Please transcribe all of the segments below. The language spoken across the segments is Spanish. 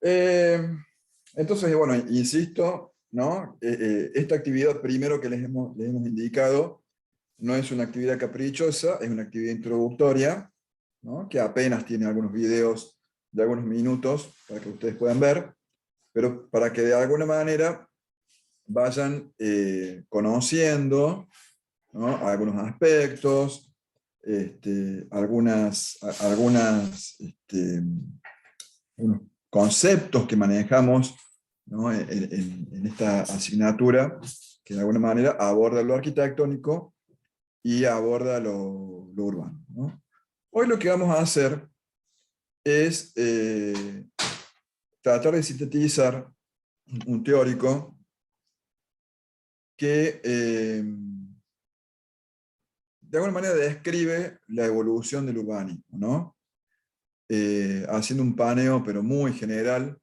Eh, entonces, bueno, insisto, ¿no? Esta actividad, primero que les hemos indicado, no es una actividad caprichosa, es una actividad introductoria, ¿no? Que apenas tiene algunos videos de algunos minutos para que ustedes puedan ver, pero para que de alguna manera vayan conociendo, ¿no? Algunos aspectos, unos conceptos que manejamos, ¿no? En esta asignatura, que de alguna manera aborda lo arquitectónico y aborda lo urbano, ¿no? Hoy lo que vamos a hacer es tratar de sintetizar un teórico que de alguna manera describe la evolución del urbanismo, ¿no? Haciendo un paneo, pero muy general,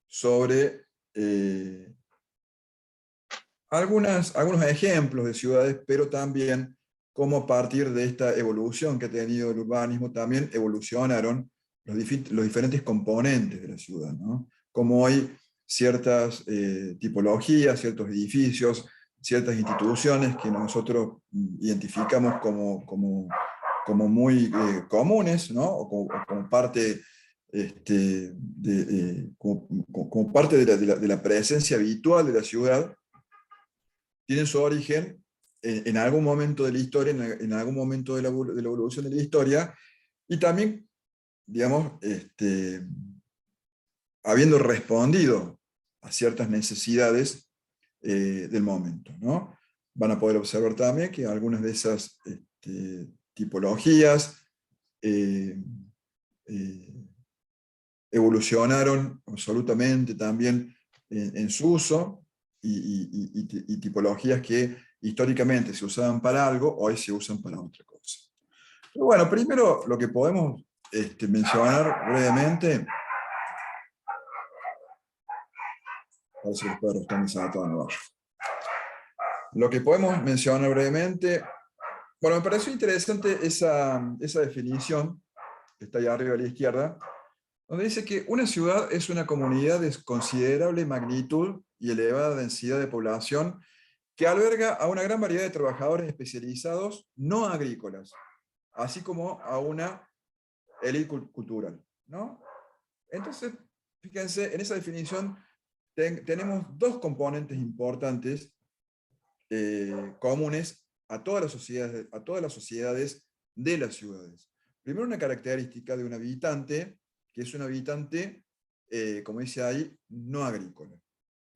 sobre algunos ejemplos de ciudades, pero también cómo a partir de esta evolución que ha tenido el urbanismo, también evolucionaron los diferentes componentes de la ciudad, ¿no? Como hay ciertas tipologías, ciertos edificios, ciertas instituciones que nosotros identificamos como muy comunes, ¿no? O como parte, como parte de la presencia habitual de la ciudad, tienen su origen en algún momento de la historia, en algún momento de de la evolución de la historia, y también, digamos, habiendo respondido a ciertas necesidades del momento, ¿no? Van a poder observar también que algunas de esas tipologías eh, eh, evolucionaron absolutamente también en su uso, y tipologías que históricamente se usaban para algo, hoy se usan para otra cosa. Pero bueno, primero lo que podemos mencionar brevemente, a ver si los perros están desatados en el barrio. Lo que podemos mencionar brevemente, bueno, me pareció interesante esa definición, que está ahí arriba a la izquierda, donde dice que una ciudad es una comunidad de considerable magnitud y elevada densidad de población que alberga a una gran variedad de trabajadores especializados no agrícolas, así como a una élite cultural, ¿no? Entonces, fíjense, en esa definición tenemos dos componentes importantes comunes a todas las sociedades de las ciudades. Primero, una característica de un habitante, que es un habitante, como dice ahí, no agrícola,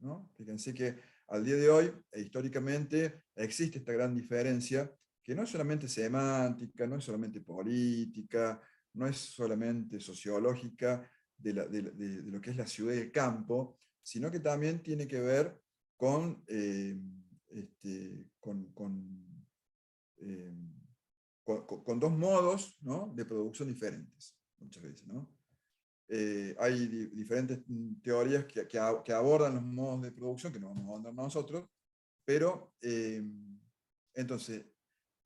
¿no? Fíjense que al día de hoy, históricamente, existe esta gran diferencia, que no es solamente semántica, no es solamente política, no es solamente sociológica de lo que es la ciudad y el campo, sino que también tiene que ver con, este, con, con, eh, con dos modos, ¿no? De producción diferentes, muchas veces, ¿no? Hay diferentes teorías que abordan los modos de producción, que no vamos a abordar nosotros, pero entonces,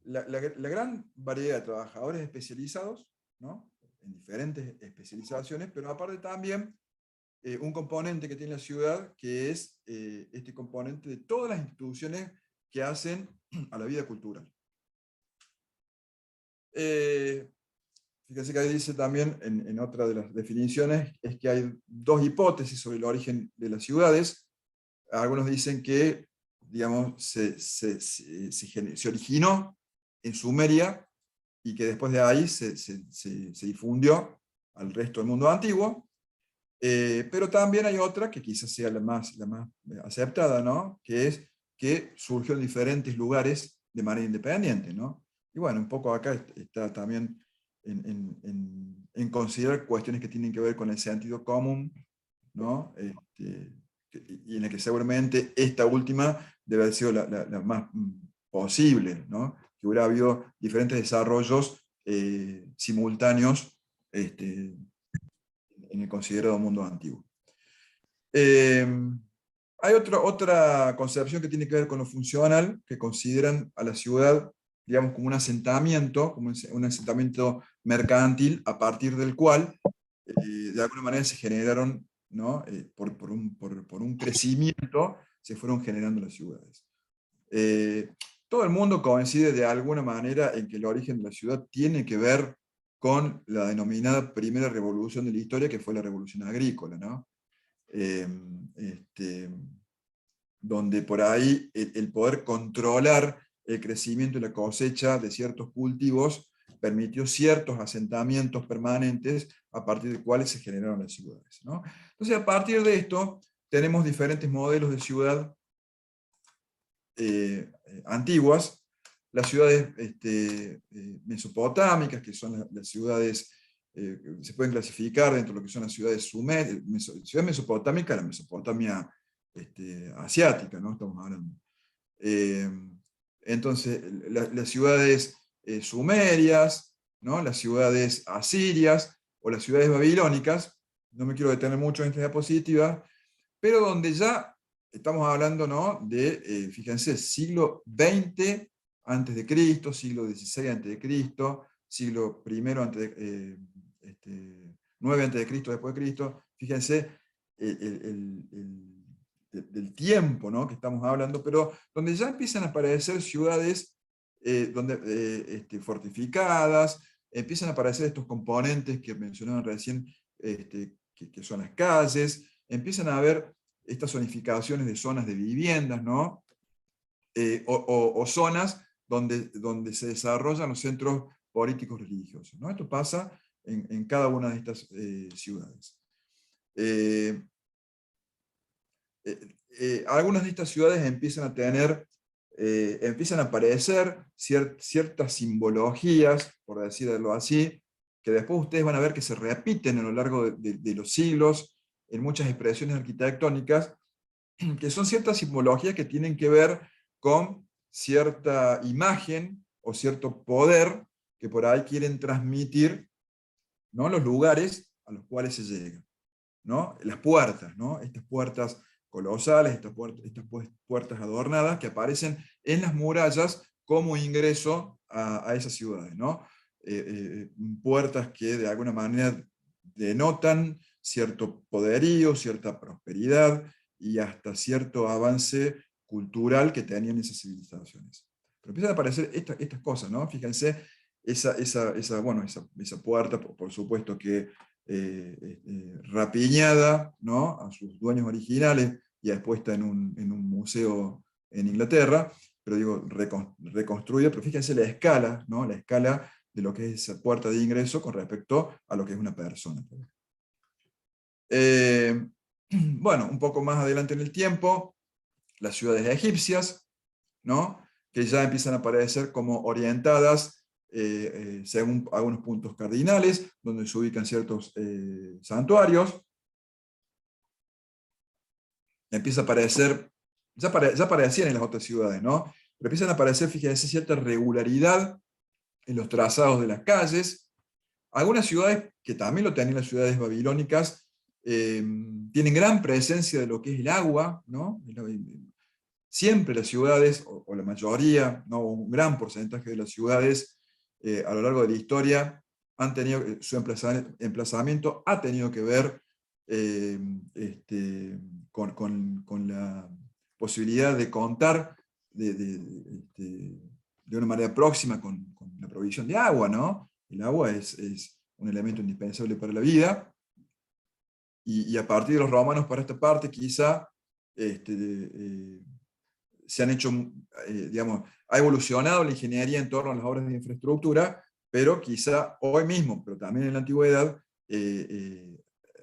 la gran variedad de trabajadores especializados, ¿no? En diferentes especializaciones, pero aparte también un componente que tiene la ciudad, que es este componente de todas las instituciones que hacen a la vida cultural. Fíjense que ahí dice también, en otra de las definiciones, es que hay dos hipótesis sobre el origen de las ciudades. Algunos dicen que, digamos, se originó en Sumeria y que después de ahí se difundió al resto del mundo antiguo. Pero también hay otra, que quizás sea la más aceptada, ¿no? Que es que surgió en diferentes lugares de manera independiente, ¿no? Y bueno, un poco acá está también en considerar cuestiones que tienen que ver con el sentido común, ¿no? Y en la que seguramente esta última debe haber sido la más posible, ¿no? Que hubiera habido diferentes desarrollos simultáneos en el considerado mundo antiguo. Hay otra concepción que tiene que ver con lo funcional, que consideran a la ciudad, digamos, como un asentamiento mercantil, a partir del cual, de alguna manera, se generaron ¿no? Por un crecimiento se fueron generando las ciudades. Todo el mundo coincide de alguna manera en que el origen de la ciudad tiene que ver con la denominada primera revolución de la historia, que fue la revolución agrícola, ¿no? Eh, este, donde por ahí el poder controlar el crecimiento y la cosecha de ciertos cultivos permitió ciertos asentamientos permanentes a partir de cuales se generaron las ciudades, ¿no? Entonces, a partir de esto, tenemos diferentes modelos de ciudad antiguas, las ciudades mesopotámicas, que son las ciudades se pueden clasificar dentro de lo que son las ciudades sumerias, ciudad mesopotámica, la Mesopotamia asiática, ¿no? Estamos hablando. Entonces, las ciudades sumerias, ¿no? Las ciudades asirias o las ciudades babilónicas, no me quiero detener mucho en esta diapositiva, pero donde ya estamos hablando, ¿no? De, fíjense, siglo XX antes de Cristo, siglo XVI antes de Cristo, siglo I antes de, 9 antes de Cristo, después de Cristo. Fíjense del tiempo, ¿no? Que estamos hablando, pero donde ya empiezan a aparecer ciudades fortificadas, empiezan a aparecer estos componentes que mencionaban recién, que son las calles, empiezan a haber estas zonificaciones de zonas de viviendas, ¿no? O zonas donde se desarrollan los centros políticos religiosos, ¿no? Esto pasa en cada una de estas ciudades. Algunas de estas ciudades empiezan a tener, empiezan a aparecer ciertas simbologías, por decirlo así, que después ustedes van a ver que se repiten a lo largo de los siglos en muchas expresiones arquitectónicas, que son ciertas simbologías que tienen que ver con cierta imagen o cierto poder que por ahí quieren transmitir, ¿no? Los lugares a los cuales se llega, ¿no? Las puertas, ¿no? Estas puertas colosales, estas puertas adornadas que aparecen en las murallas como ingreso a esas ciudades, ¿no? Puertas que de alguna manera denotan cierto poderío, cierta prosperidad y hasta cierto avance cultural que tenían esas civilizaciones. Pero empiezan a aparecer estas cosas, ¿no? Fíjense, esa puerta, por supuesto que rapiñada, ¿no? A sus dueños originales y expuesta en un museo en Inglaterra, pero digo, reconstruida, pero fíjense la escala, ¿no? La escala de lo que es esa puerta de ingreso con respecto a lo que es una persona. Bueno, un poco más adelante en el tiempo, las ciudades egipcias, ¿no? Que ya empiezan a aparecer como orientadas según algunos puntos cardinales, donde se ubican ciertos santuarios. Empieza a aparecer, ya aparecían en las otras ciudades, ¿no? Pero empiezan a aparecer, fíjense, cierta regularidad en los trazados de las calles. Algunas ciudades, que también lo tenían las ciudades babilónicas, tienen gran presencia de lo que es el agua, ¿no? Siempre las ciudades, o la mayoría, ¿no? Un gran porcentaje de las ciudades a lo largo de la historia han tenido, su emplazamiento ha tenido que ver con la posibilidad de contar de una manera próxima con la provisión de agua, ¿no? El agua es un elemento indispensable para la vida, y a partir de los romanos para esta parte quizá se han hecho, digamos, ha evolucionado la ingeniería en torno a las obras de infraestructura, pero quizá hoy mismo, pero también en la antigüedad,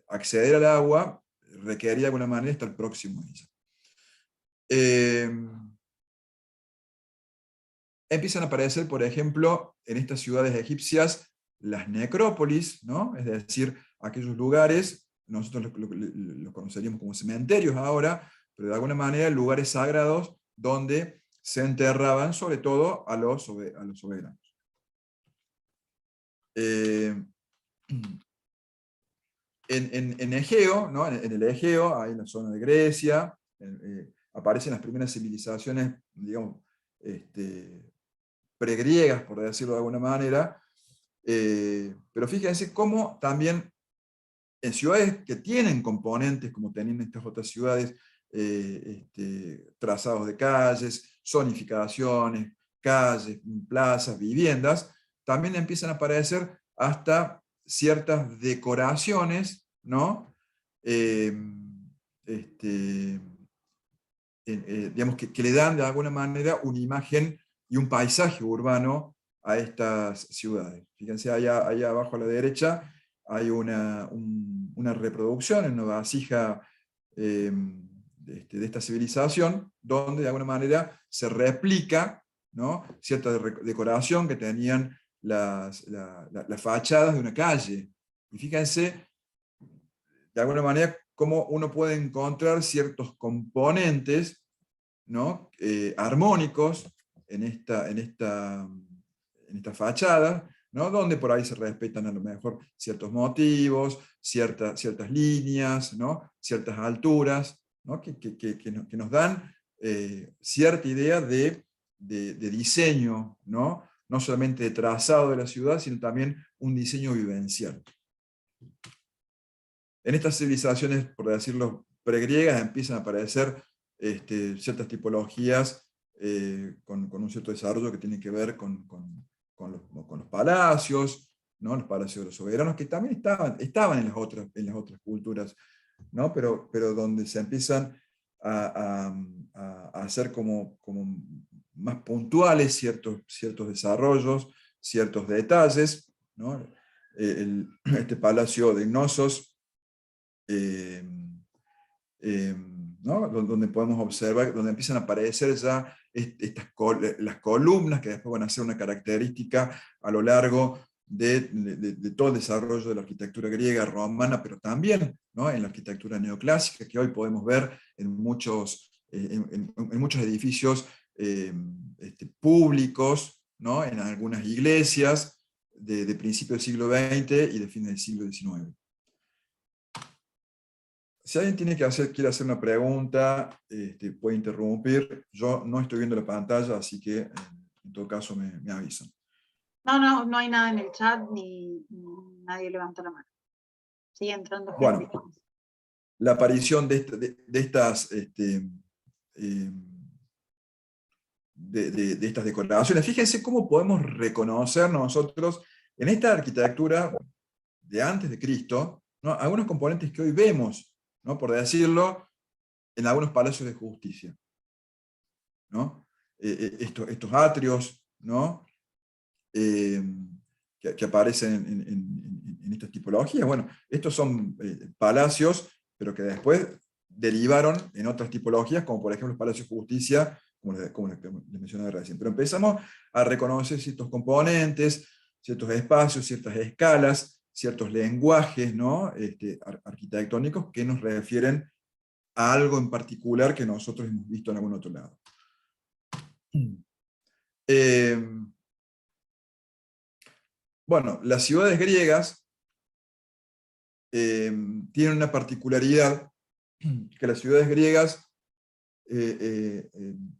acceder al agua requería de alguna manera estar próximo a ella. Empiezan a aparecer, por ejemplo, en estas ciudades egipcias, las necrópolis, ¿no? Es decir, aquellos lugares, nosotros los conoceríamos como cementerios ahora, pero de alguna manera lugares sagrados donde se enterraban sobre todo a los soberanos. En Egeo, ¿no? En el Egeo, ahí en la zona de Grecia, aparecen las primeras civilizaciones, digamos, pregriegas, por decirlo de alguna manera, pero fíjense cómo también en ciudades que tienen componentes, como tenían estas otras ciudades, trazados de calles, zonificaciones, calles, plazas, viviendas, también empiezan a aparecer hasta ciertas decoraciones, ¿no? Eh, este, digamos que le dan de alguna manera una imagen y un paisaje urbano a estas ciudades. Fíjense, allá abajo a la derecha hay una reproducción en una vasija de esta civilización, donde de alguna manera se replica, ¿no?, cierta decoración que tenían las fachadas de una calle. Y fíjense, de alguna manera, cómo uno puede encontrar ciertos componentes, ¿no?, armónicos en esta fachada, ¿no?, donde por ahí se respetan a lo mejor ciertos motivos, ciertas líneas, ¿no?, ciertas alturas, ¿no?, que nos dan cierta idea de diseño, ¿no?, no solamente de trazado de la ciudad, sino también un diseño vivencial. En estas civilizaciones, por decirlo, pregriegas, empiezan a aparecer ciertas tipologías con un cierto desarrollo que tiene que ver con los palacios, ¿no?, los palacios de los soberanos, que también estaban en las otras culturas, ¿no?, pero donde se empiezan a hacer como más puntuales ciertos desarrollos, ciertos detalles, ¿no? Este palacio de Gnosos, eh, eh, ¿no?, donde podemos observar, donde empiezan a aparecer ya las columnas que después van a ser una característica a lo largo de todo el desarrollo de la arquitectura griega, romana, pero también, ¿no?, en la arquitectura neoclásica, que hoy podemos ver en muchos edificios públicos, ¿no?, en algunas iglesias de principios del siglo XX y de fines del siglo XIX. Si alguien quiere hacer una pregunta, puede interrumpir. Yo no estoy viendo la pantalla, así que en todo caso me avisan. No hay nada en el chat ni nadie levanta la mano. Sigue entrando gente. Bueno, la aparición de estas de estas decoraciones. Fíjense cómo podemos reconocer nosotros en esta arquitectura de antes de Cristo, ¿no?, algunos componentes que hoy vemos, ¿no?, por decirlo, en algunos palacios de justicia, ¿no? Estos atrios, ¿no?, que aparecen en estas tipologías. Bueno, estos son palacios, pero que después derivaron en otras tipologías, como por ejemplo los palacios de justicia, como les mencionaba recién. Pero empezamos a reconocer ciertos componentes, ciertos espacios, ciertas escalas, ciertos lenguajes, ¿no?, arquitectónicos que nos refieren a algo en particular que nosotros hemos visto en algún otro lado. Bueno, las ciudades griegas tienen una particularidad, que las ciudades griegas,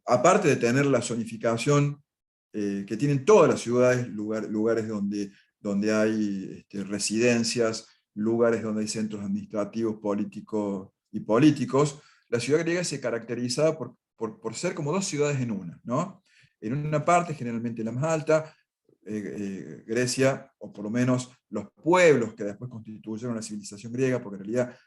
aparte de tener la zonificación que tienen todas las ciudades, lugares donde hay residencias, lugares donde hay centros administrativos, políticos y políticos, la ciudad griega se caracterizaba por ser como dos ciudades en una, ¿no? En una parte, generalmente la más alta, Grecia, o por lo menos los pueblos que después constituyeron la civilización griega, porque en realidad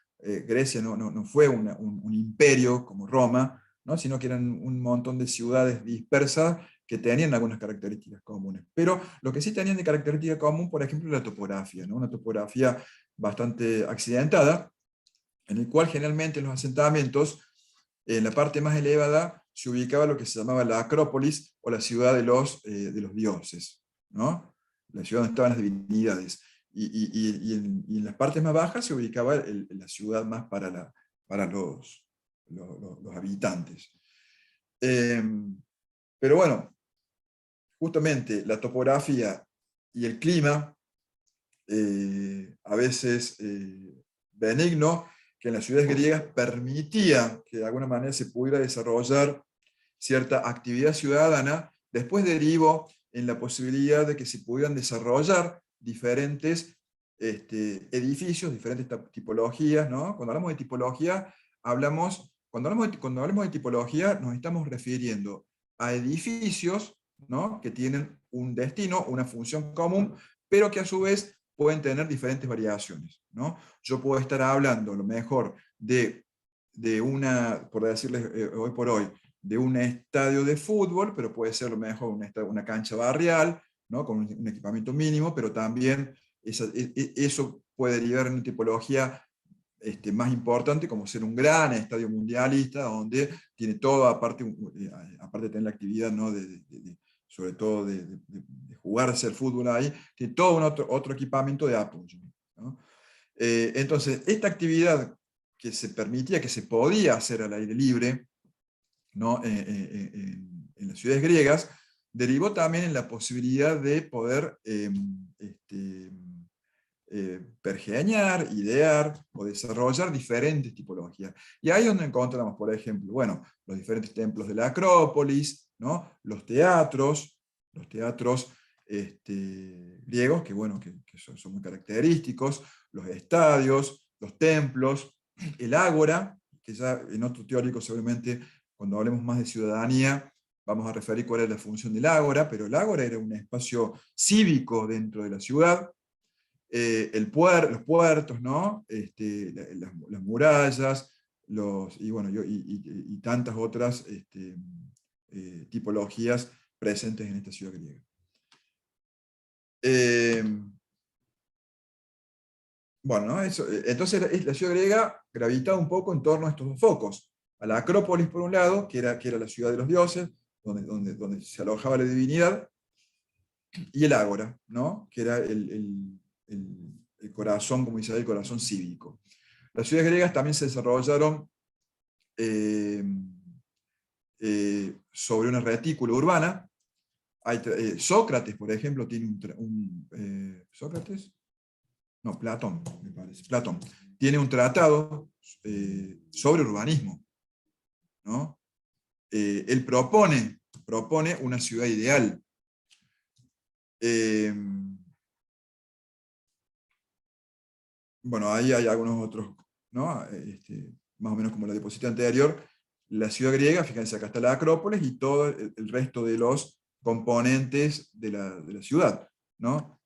Grecia no fue un imperio como Roma, ¿no?, sino que eran un montón de ciudades dispersas que tenían algunas características comunes. Pero lo que sí tenían de característica común, por ejemplo, la topografía, ¿no?, una topografía bastante accidentada, en el cual generalmente los asentamientos, en la parte más elevada, se ubicaba lo que se llamaba la Acrópolis, o la ciudad de los dioses, ¿no?, la ciudad donde estaban las divinidades. Y en las partes más bajas se ubicaba la ciudad más para los habitantes. Pero bueno, justamente la topografía y el clima, a veces benigno, que en las ciudades griegas permitía que de alguna manera se pudiera desarrollar cierta actividad ciudadana, después derivó en la posibilidad de que se pudieran desarrollar diferentes edificios, diferentes tipologías, ¿no? Cuando hablamos de tipología, cuando hablamos de tipología, nos estamos refiriendo a edificios, ¿no? Que tienen un destino, una función común, pero que a su vez pueden tener diferentes variaciones, ¿no? Yo puedo estar hablando, a lo mejor, de una, por decirles hoy por hoy, de un estadio de fútbol, pero puede ser a lo mejor una cancha barrial, ¿no? Con un equipamiento mínimo, pero también eso puede derivar en una tipología más importante, como ser un gran estadio mundialista, donde tiene todo, aparte de tener la actividad, ¿no? Sobre todo de jugarse el fútbol ahí, tiene todo otro equipamiento de apoyo, ¿no? Entonces, esta actividad que se permitía, que se podía hacer al aire libre, ¿no? En las ciudades griegas, derivó también en la posibilidad de poder pergeñar, idear o desarrollar diferentes tipologías. Y ahí es donde encontramos, por ejemplo, bueno, los diferentes templos de la Acrópolis, ¿no? Los teatros griegos, que, bueno, que son muy característicos, los estadios, los templos, el ágora, que ya en otro teórico seguramente, cuando hablemos más de ciudadanía, vamos a referir cuál es la función del ágora, pero el ágora era un espacio cívico dentro de la ciudad, los puertos, ¿no? Las murallas, y tantas otras tipologías presentes en esta ciudad griega. Bueno, ¿no? Entonces la ciudad griega gravitaba un poco en torno a estos dos focos. A la Acrópolis, por un lado, que era la ciudad de los dioses, donde se alojaba la divinidad, y el ágora, ¿no? Que era el corazón, como dice ahí, el corazón cívico. Las ciudades griegas también se desarrollaron sobre una retícula urbana. Sócrates, por ejemplo, tiene ¿Sócrates? No, Platón, me parece. Platón tiene un tratado sobre urbanismo, ¿no? Él propone una ciudad ideal. Bueno, ahí hay algunos otros, ¿no? Más o menos como la diapositiva anterior. La ciudad griega, fíjense, acá está la Acrópolis y todo el resto de los componentes de la ciudad, ¿no?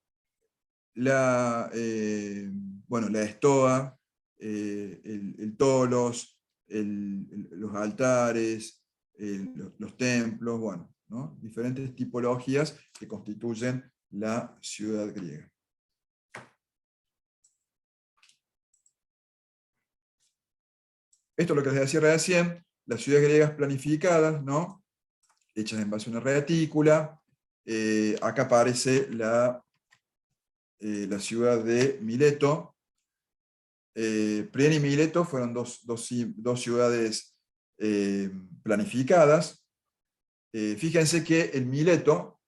Bueno, la estoa, el tolos, los altares, los templos, bueno, ¿no? Diferentes tipologías que constituyen la ciudad griega. Esto es lo que les decía recién, las ciudades griegas planificadas, ¿no? Hechas en base a una retícula. Acá aparece la ciudad de Mileto. Priene y Mileto fueron dos ciudades planificadas. Fíjense que en Mileto,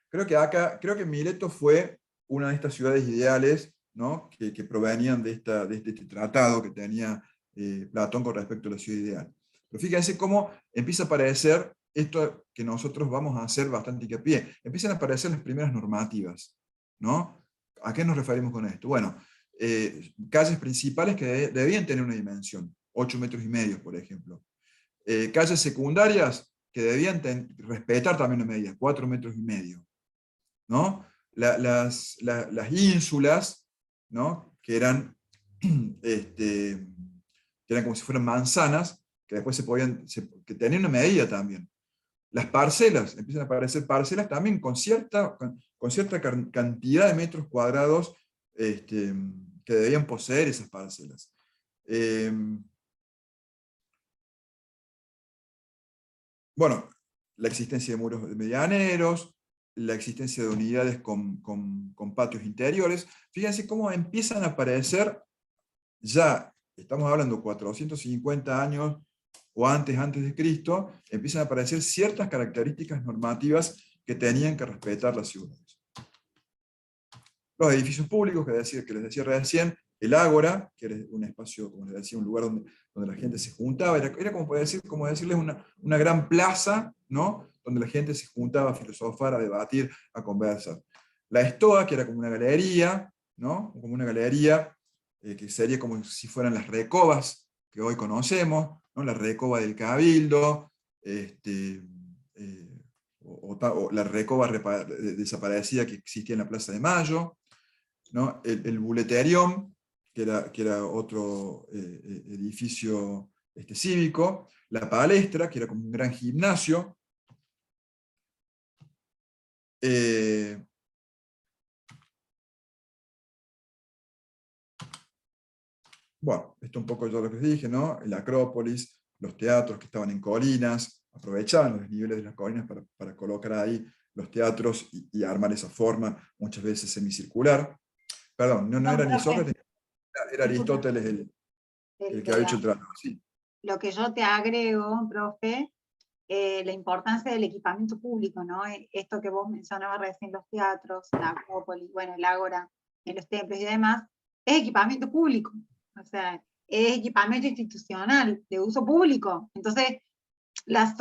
creo que Mileto fue una de estas ciudades ideales, ¿no? que provenían de este tratado que tenía Platón con respecto a la ciudad ideal. Pero fíjense cómo empieza a aparecer esto que nosotros vamos a hacer bastante hincapié. Empiezan a aparecer las primeras normativas, ¿no? ¿A qué nos referimos con esto? Bueno, calles principales que debían tener una dimensión, 8,5 metros, por ejemplo. Calles secundarias que debían respetar también una medida, 4,5 metros, ¿no? Las ínsulas, ¿no? Que eran como si fueran manzanas, que después que tenían una medida también. Las parcelas, empiezan a aparecer parcelas también con cierta cantidad de metros cuadrados que debían poseer esas parcelas. Bueno, la existencia de muros medianeros, la existencia de unidades con patios interiores. Fíjense cómo empiezan a aparecer, ya estamos hablando 450 años o antes de Cristo, empiezan a aparecer ciertas características normativas que tenían que respetar las ciudades. Los edificios públicos, que les decía recién, el ágora, que era un espacio, como les decía, un lugar donde la gente se juntaba, era como decirles una gran plaza, ¿no? Donde la gente se juntaba a filosofar, a debatir, a conversar. La estoa, que era como una galería, ¿no? Como una galería, que sería como si fueran las recobas que hoy conocemos, ¿no? La recoba del Cabildo, o la recoba desaparecida que existía en la Plaza de Mayo, ¿no? El Buleterión, que era otro edificio cívico, la Palestra, que era como un gran gimnasio. Bueno, esto un poco yo lo que dije, ¿no? El Acrópolis, los teatros que estaban en colinas, aprovechaban los desniveles de las colinas para colocar ahí los teatros y armar esa forma, muchas veces semicircular. Perdón, no era ni Profe, Sócrates, era disculpa. Aristóteles el que había hecho el tratado. Sí. Lo que yo te agrego, profe, la importancia del equipamiento público, ¿no? Esto que vos mencionabas recién, los teatros, la Acrópolis, bueno, el Ágora, en los templos y demás, es equipamiento público, o sea, es equipamiento institucional, de uso público. Entonces, la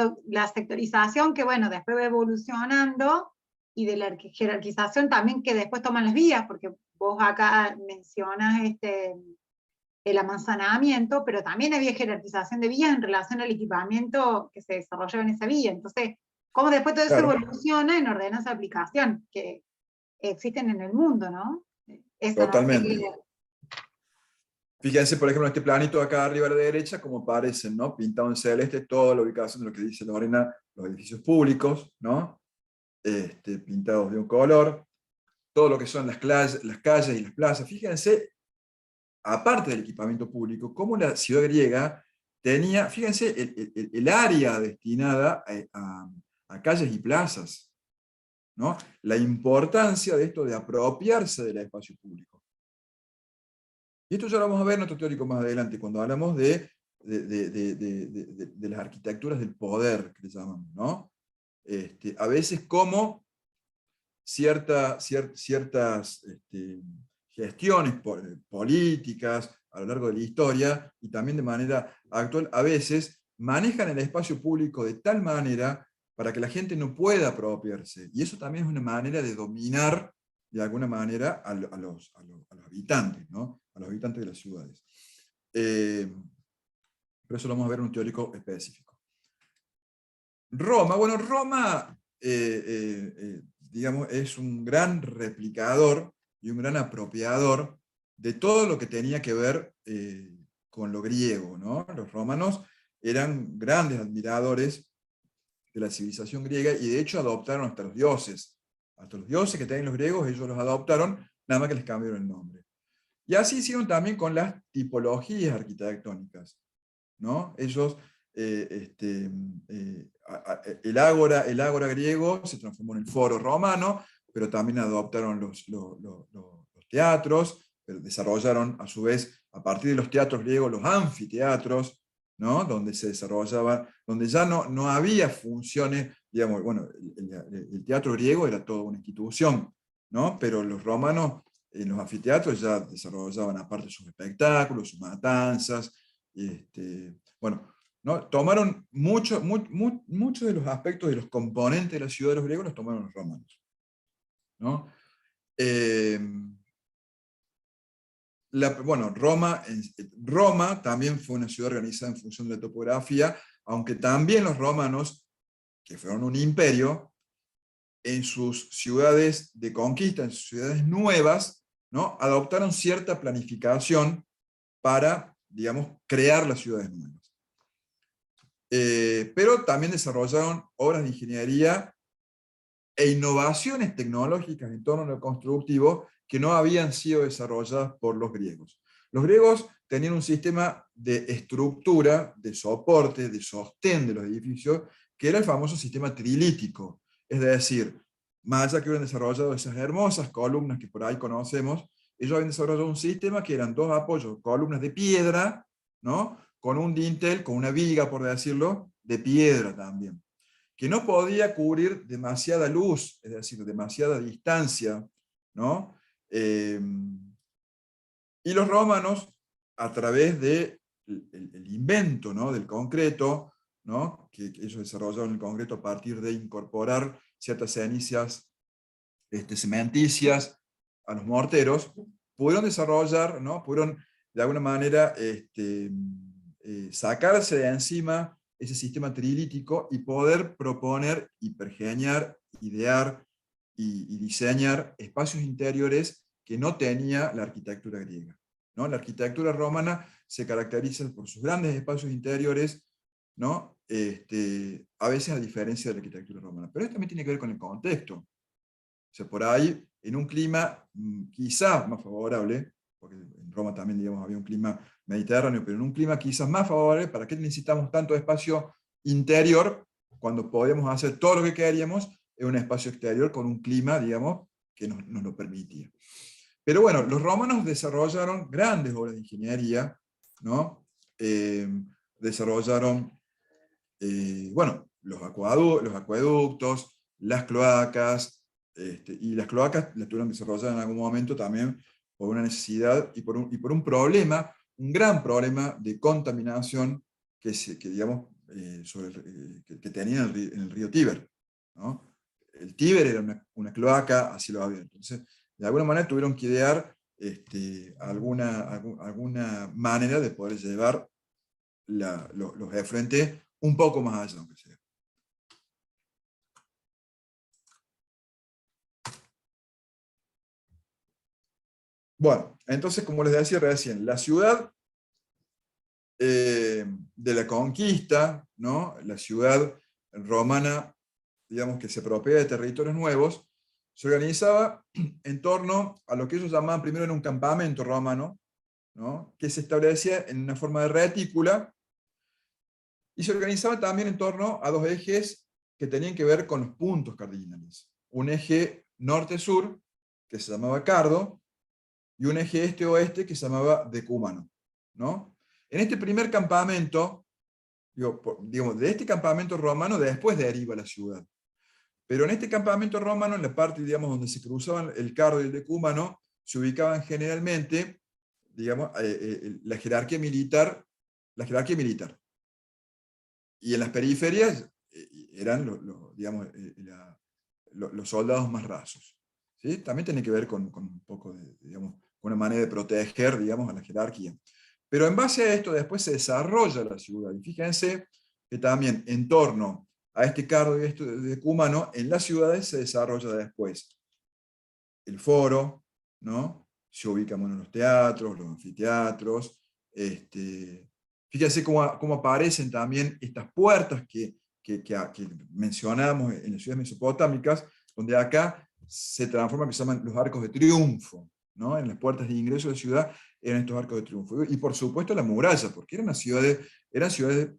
sectorización que, bueno, después va evolucionando, y de la jerarquización también que después toman las vías, porque vos acá mencionas el amanzanamiento, pero también había jerarquización de vías en relación al equipamiento que se desarrollaba en esa vía. Entonces, cómo después todo eso Claro, evoluciona en ordenanzas de aplicación que existen en el mundo, ¿no? Eso no sé totalmente. qué. Fíjense, por ejemplo, en este planito acá arriba a la derecha, como aparecen, ¿no? Pintado en celeste, toda la ubicación de lo que dice Lorena, los edificios públicos, ¿no? Pintados de un color, todo lo que son las calles y las plazas. Fíjense, aparte del equipamiento público, cómo la ciudad griega tenía, fíjense, el área destinada a calles y plazas, ¿no? La importancia de esto de apropiarse del espacio público. Y esto ya lo vamos a ver en otro teórico más adelante, cuando hablamos de las arquitecturas del poder, que le llaman, ¿no? A veces como ciertas gestiones políticas a lo largo de la historia, y también de manera actual, a veces manejan el espacio público de tal manera para que la gente no pueda apropiarse. Y eso también es una manera de dominar, de alguna manera, a los habitantes, ¿no? A los habitantes de las ciudades. Pero eso lo vamos a ver en un teórico específico. Roma, bueno, Roma, digamos, es un gran replicador y un gran apropiador de todo lo que tenía que ver con lo griego, ¿no? Los romanos eran grandes admiradores de la civilización griega, y de hecho adoptaron hasta los dioses. Hasta los dioses que tenían los griegos, ellos los adoptaron, nada más que les cambiaron el nombre. Y así hicieron también con las tipologías arquitectónicas, ¿no? Ellos, el ágora griego se transformó en el foro romano, pero también adoptaron los teatros, pero desarrollaron a su vez, a partir de los teatros griegos, los anfiteatros, ¿no? Donde se desarrollaba, donde ya no había funciones, digamos, bueno, el teatro griego era toda una institución, ¿no? Pero los romanos en los anfiteatros ya desarrollaban aparte sus espectáculos, sus matanzas, bueno, ¿no? Tomaron muchos de los aspectos de los componentes de la ciudad de los griegos, los tomaron los romanos, ¿no? Bueno, Roma también fue una ciudad organizada en función de la topografía, aunque también los romanos, que fueron un imperio, en sus ciudades de conquista, en sus ciudades nuevas, ¿no? Adoptaron cierta planificación para, digamos, crear las ciudades nuevas. Pero también desarrollaron obras de ingeniería e innovaciones tecnológicas en torno a lo constructivo que no habían sido desarrolladas por los griegos. Los griegos tenían un sistema de estructura, de soporte, de sostén de los edificios, que era el famoso sistema trilítico. Es decir, más allá que hubieran desarrollado esas hermosas columnas que por ahí conocemos, ellos habían desarrollado un sistema que eran dos apoyos, columnas de piedra, ¿no? Con un dintel, con una viga, por decirlo, de piedra también, que no podía cubrir demasiada luz, es decir, demasiada distancia, ¿no? Y los romanos, a través del invento, ¿no? Del concreto, ¿no? Que ellos desarrollaron el concreto a partir de incorporar ciertas cenizas cementicias a los morteros, pudieron desarrollar, ¿no? Pudieron de alguna manera sacarse de encima ese sistema trilítico y poder proponer y pergeñar, idear y diseñar espacios interiores que no tenía la arquitectura griega, ¿no? La arquitectura romana se caracteriza por sus grandes espacios interiores, ¿no? A veces a diferencia de la arquitectura romana. Pero esto también tiene que ver con el contexto. O sea, por ahí, en un clima quizás más favorable, porque en Roma también, digamos, había un clima mediterráneo, pero en un clima quizás más favorable, ¿para qué necesitamos tanto espacio interior cuando podíamos hacer todo lo que queríamos en un espacio exterior con un clima, digamos, que nos lo permitía? Pero bueno, los romanos desarrollaron grandes obras de ingeniería, ¿no? Desarrollaron, bueno, los acueductos, las cloacas, y las cloacas las tuvieron que desarrollar en algún momento también por una necesidad y por un problema, un gran problema de contaminación que digamos, que tenía en el río Tíber, ¿no? El Tíber era una cloaca a cielo abierto. Entonces, de alguna manera tuvieron que idear alguna manera de poder llevar los efluentes un poco más allá, aunque sea. Bueno, entonces, como les decía recién, la ciudad de la conquista, ¿no? La ciudad romana, digamos, que se apropia de territorios nuevos, se organizaba en torno a lo que ellos llamaban primero en un campamento romano, ¿no? Que se establecía en una forma de retícula, y se organizaba también en torno a dos ejes que tenían que ver con los puntos cardinales. Un eje norte-sur, que se llamaba Cardo, y un eje este-oeste que se llamaba Decúmano, ¿no? En este primer campamento, digamos, de este campamento romano después deriva la ciudad. Pero en este campamento romano, en la parte, digamos, donde se cruzaban el Cardo y el Decúmano, se ubicaban generalmente, digamos, la jerarquía militar, y en las periferias eran digamos, los soldados más rasos. ¿Sí? También tiene que ver con un poco de, digamos, una manera de proteger, digamos, a la jerarquía. Pero en base a esto después se desarrolla la ciudad. Y fíjense que también en torno a este cargo y esto de Cúmano, en las ciudades se desarrolla después el foro, ¿no? Se ubican en los teatros, los anfiteatros. Fíjense cómo aparecen también estas puertas que mencionamos en las ciudades mesopotámicas, donde acá se transforman, que se llaman los arcos de triunfo, ¿no? En las puertas de ingreso de ciudad eran estos arcos de triunfo. Y por supuesto la muralla, porque eran ciudades,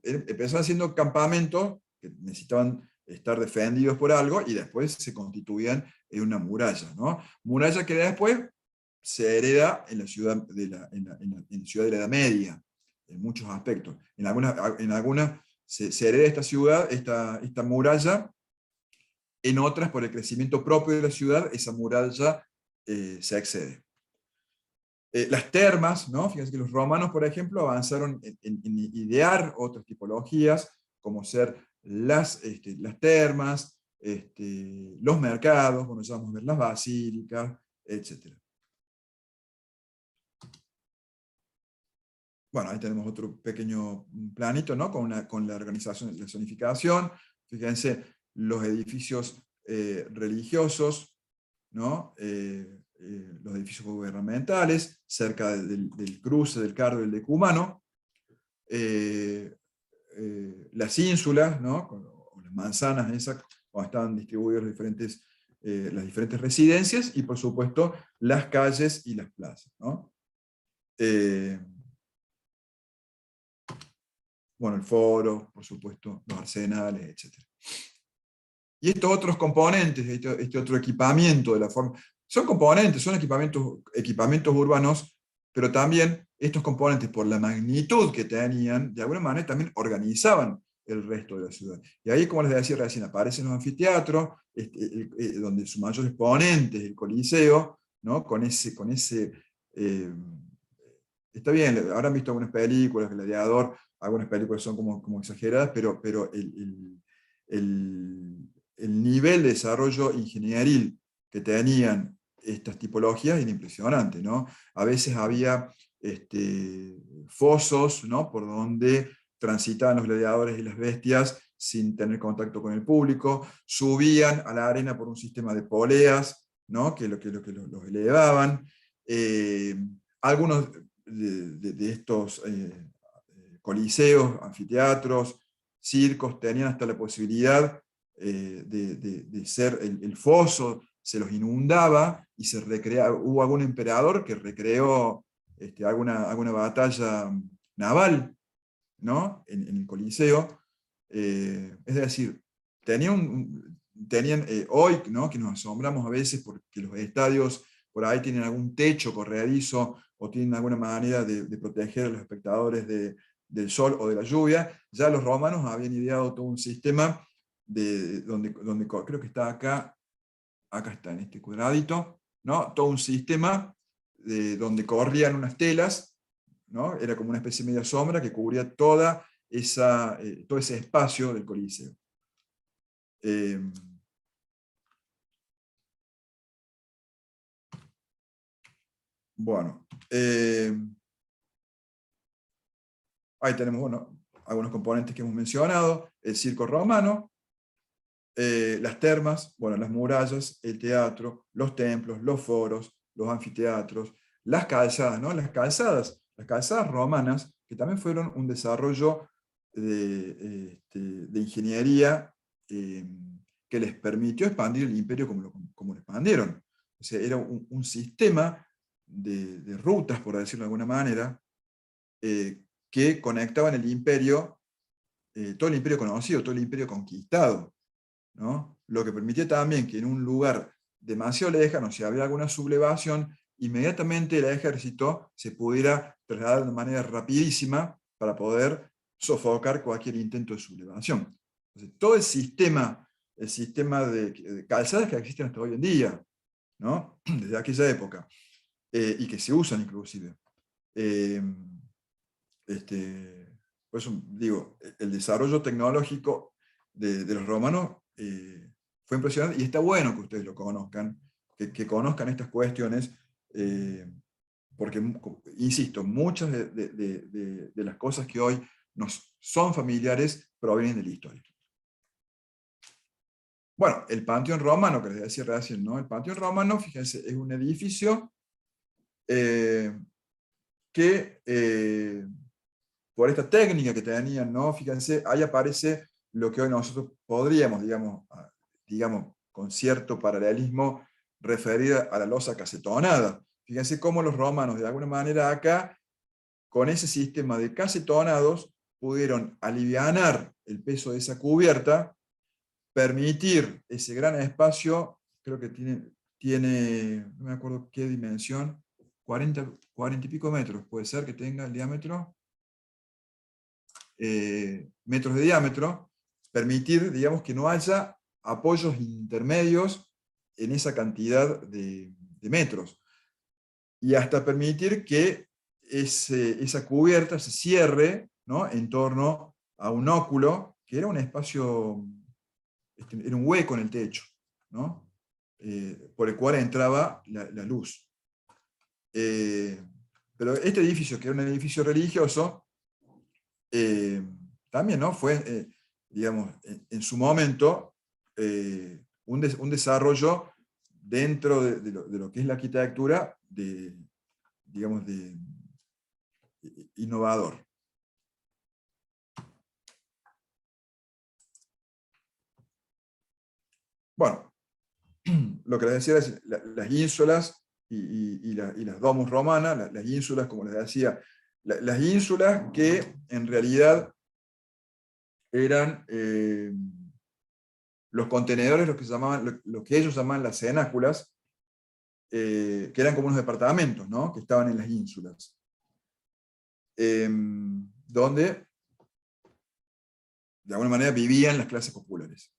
empezaban siendo campamentos que necesitaban estar defendidos por algo y después se constituían en una muralla, ¿no? Muralla que después se hereda en la ciudad de en la ciudad de la Edad Media, en muchos aspectos. En algunas se hereda esta ciudad, esta muralla. En otras, por el crecimiento propio de la ciudad, esa muralla se excede. Las termas, ¿no? Fíjense que los romanos, por ejemplo, avanzaron en idear otras tipologías, como ser las termas, los mercados, bueno, ya vamos a ver las basílicas, etc. Bueno, ahí tenemos otro pequeño planito, ¿no? Con la organización, la zonificación. Fíjense los edificios religiosos, ¿no? Los edificios gubernamentales, cerca del cruce del Cardo y el Decúmano. Las ínsulas, ¿no? O las manzanas esas, donde estaban distribuidas las diferentes residencias, y por supuesto las calles y las plazas, ¿no? Bueno, el foro, por supuesto, los arsenales, etc. Y estos otros componentes, este otro equipamiento de la forma, son componentes, son equipamientos urbanos, pero también estos componentes, por la magnitud que tenían, de alguna manera también organizaban el resto de la ciudad. Y ahí, como les decía recién, aparecen los anfiteatros, donde su mayor exponente es el Coliseo, ¿no? Está bien, habrán visto algunas películas, Gladiador, algunas películas son como exageradas, pero el nivel de desarrollo ingenieril que tenían estas tipologías era impresionante, ¿no? A veces había fosos, ¿no?, por donde transitaban los gladiadores y las bestias sin tener contacto con el público, subían a la arena por un sistema de poleas, ¿no?, que los elevaban. Algunos de estos coliseos, anfiteatros, circos, tenían hasta la posibilidad de ser el foso, se los inundaba y se recreaba. Hubo algún emperador que recreó alguna batalla naval, ¿no?, en el Coliseo. Es decir, tenían hoy, ¿no?, que nos asombramos a veces porque los estadios por ahí tienen algún techo corredizo o tienen alguna manera de proteger a los espectadores del sol o de la lluvia. Ya los romanos habían ideado todo un sistema donde creo que está acá está en este cuadradito, ¿no?, todo un sistema donde corrían unas telas, ¿no?, era como una especie de media sombra que cubría todo ese espacio del Coliseo. Bueno, ahí tenemos, bueno, algunos componentes que hemos mencionado: el circo romano, las termas, bueno, las murallas, el teatro, los templos, los foros, los anfiteatros, las calzadas, ¿no? Las calzadas romanas, que también fueron un desarrollo de ingeniería que les permitió expandir el imperio como lo expandieron. O sea, era un sistema de rutas, por decirlo de alguna manera, que conectaban el imperio, todo el imperio conocido, todo el imperio conquistado, ¿no? Lo que permitía también que en un lugar demasiado lejano, si había alguna sublevación, inmediatamente el ejército se pudiera trasladar de manera rapidísima para poder sofocar cualquier intento de sublevación. Entonces, todo el sistema de calzadas que existen hasta hoy en día, ¿no?, desde aquella época, y que se usan inclusive. Por eso digo, el desarrollo tecnológico de los romanos fue impresionante, y está bueno que ustedes lo conozcan, que conozcan estas cuestiones, porque, insisto, muchas de las cosas que hoy nos son familiares provienen de la historia. Bueno, el Panteón Romano, que les decía recién, ¿no? El Panteón Romano, fíjense, es un edificio que por esta técnica que tenían, ¿no? Fíjense, ahí aparece lo que hoy nosotros podríamos, digamos con cierto paralelismo, referir a la losa casetonada. Fíjense cómo los romanos, de alguna manera acá, con ese sistema de casetonados, pudieron alivianar el peso de esa cubierta, permitir ese gran espacio. Creo que tiene no me acuerdo qué dimensión, 40 y pico metros, puede ser que tenga el diámetro, metros de diámetro, permitir, digamos, que no haya apoyos intermedios en esa cantidad de metros, y hasta permitir que esa cubierta se cierre, ¿no?, en torno a un óculo, que era un espacio, era un hueco en el techo, ¿no?, por el cual entraba la luz. Pero este edificio, que era un edificio religioso, también, ¿no?, fue, digamos, en su momento, un desarrollo dentro de lo que es la arquitectura, digamos, innovador. Bueno, lo que les decía es las ínsulas y las domus romanas, las ínsulas, como les decía, las ínsulas que en realidad eran los contenedores, lo que ellos llamaban las cenáculas, que eran como unos departamentos, ¿no?, que estaban en las ínsulas, donde de alguna manera vivían las clases populares.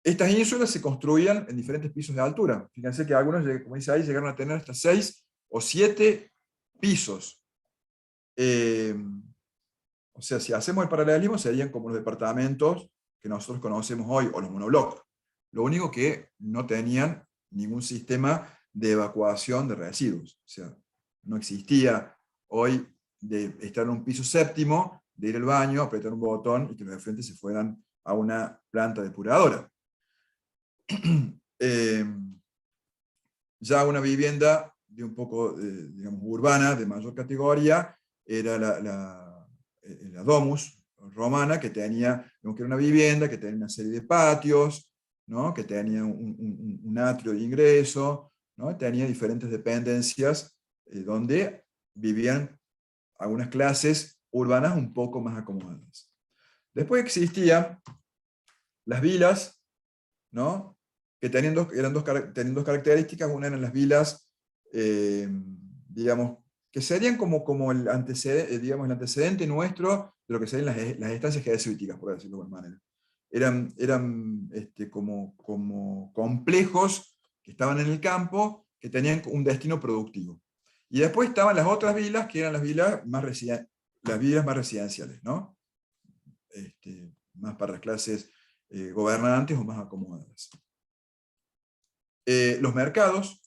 Estas ínsulas se construían en diferentes pisos de altura. Fíjense que algunos, como dice ahí, llegaron a tener hasta 6 o 7 pisos. O sea, si hacemos el paralelismo, serían como los departamentos que nosotros conocemos hoy, o los monoblocks, Lo único que no tenían ningún sistema de evacuación de residuos. O sea, no existía hoy de estar en un piso séptimo, de ir al baño, apretar un botón y que los de frente se fueran a una planta depuradora. Ya una vivienda de un poco, digamos, urbana, de mayor categoría, era la domus romana, que tenía, que era una vivienda, que tenía una serie de patios, ¿no? Que tenía un atrio de ingreso, ¿no? Tenía diferentes dependencias donde vivían algunas clases urbanas un poco más acomodadas. Después existían las vilas, ¿no? Que tenían dos características. Una eran las vilas, digamos, que serían como el antecedente, digamos, el antecedente nuestro de lo que serían las estancias jesuíticas, por decirlo de alguna manera. Eran como complejos que estaban en el campo, que tenían un destino productivo. Y después estaban las otras vilas, que eran las vilas más residenciales, ¿no? Más para las clases gobernantes o más acomodadas. Los mercados,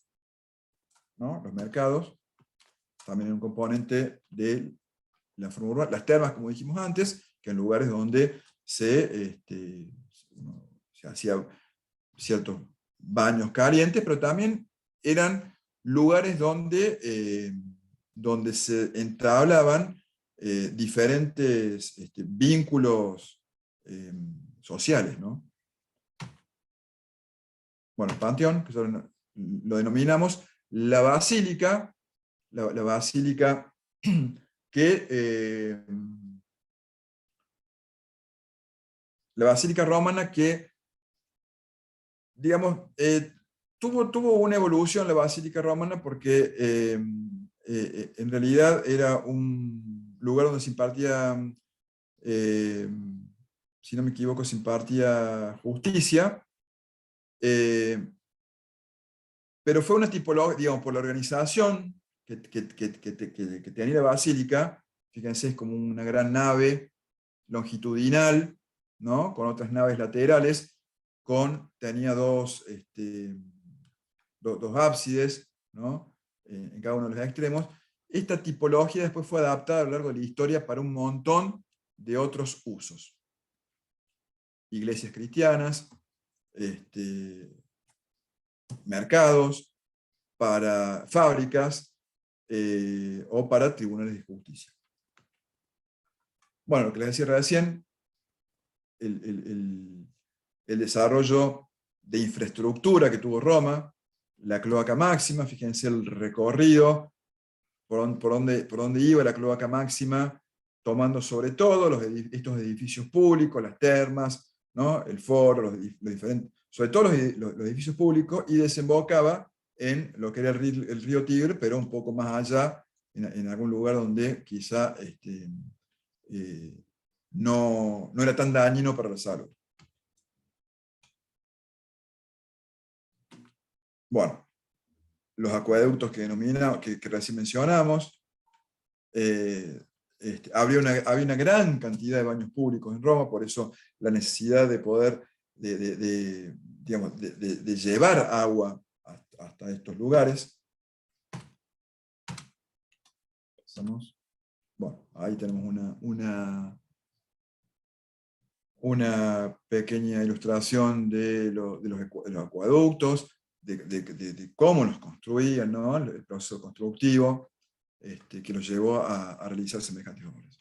¿no? Los mercados también es un componente de la forma urbana. Las termas, como dijimos antes, que en lugares donde se hacía ciertos baños calientes, pero también eran lugares donde se entablaban diferentes vínculos sociales, ¿no? Bueno, el panteón, que lo denominamos la basílica, la basílica que la basílica romana que, digamos, tuvo una evolución la basílica romana porque en realidad era un lugar donde se impartía, si no me equivoco, se impartía justicia, pero fue una tipología, digamos, por la organización que tenía la basílica. Fíjense, es como una gran nave longitudinal, ¿no? Con otras naves laterales, tenía dos ábsides, ¿no? En cada uno de los extremos. Esta tipología después fue adaptada a lo largo de la historia para un montón de otros usos. Iglesias cristianas, mercados, para fábricas o para tribunales de justicia. Bueno, lo que les decía recién, el desarrollo de infraestructura que tuvo Roma, la cloaca máxima, fíjense el recorrido, por dónde iba la cloaca máxima, tomando sobre todo estos edificios públicos, las termas, ¿no? El foro, los diferentes, sobre todo los edificios públicos, y desembocaba en lo que era el río Tigre, pero un poco más allá, en algún lugar donde quizá no era tan dañino para la salud. Bueno, los acueductos que recién mencionamos, había una gran cantidad de baños públicos en Roma, por eso la necesidad de poder digamos, de llevar agua hasta estos lugares. Pasamos. Bueno, ahí tenemos una pequeña ilustración de los acueductos, de cómo los construían, ¿no? El proceso constructivo que los llevó a realizar semejantes obras.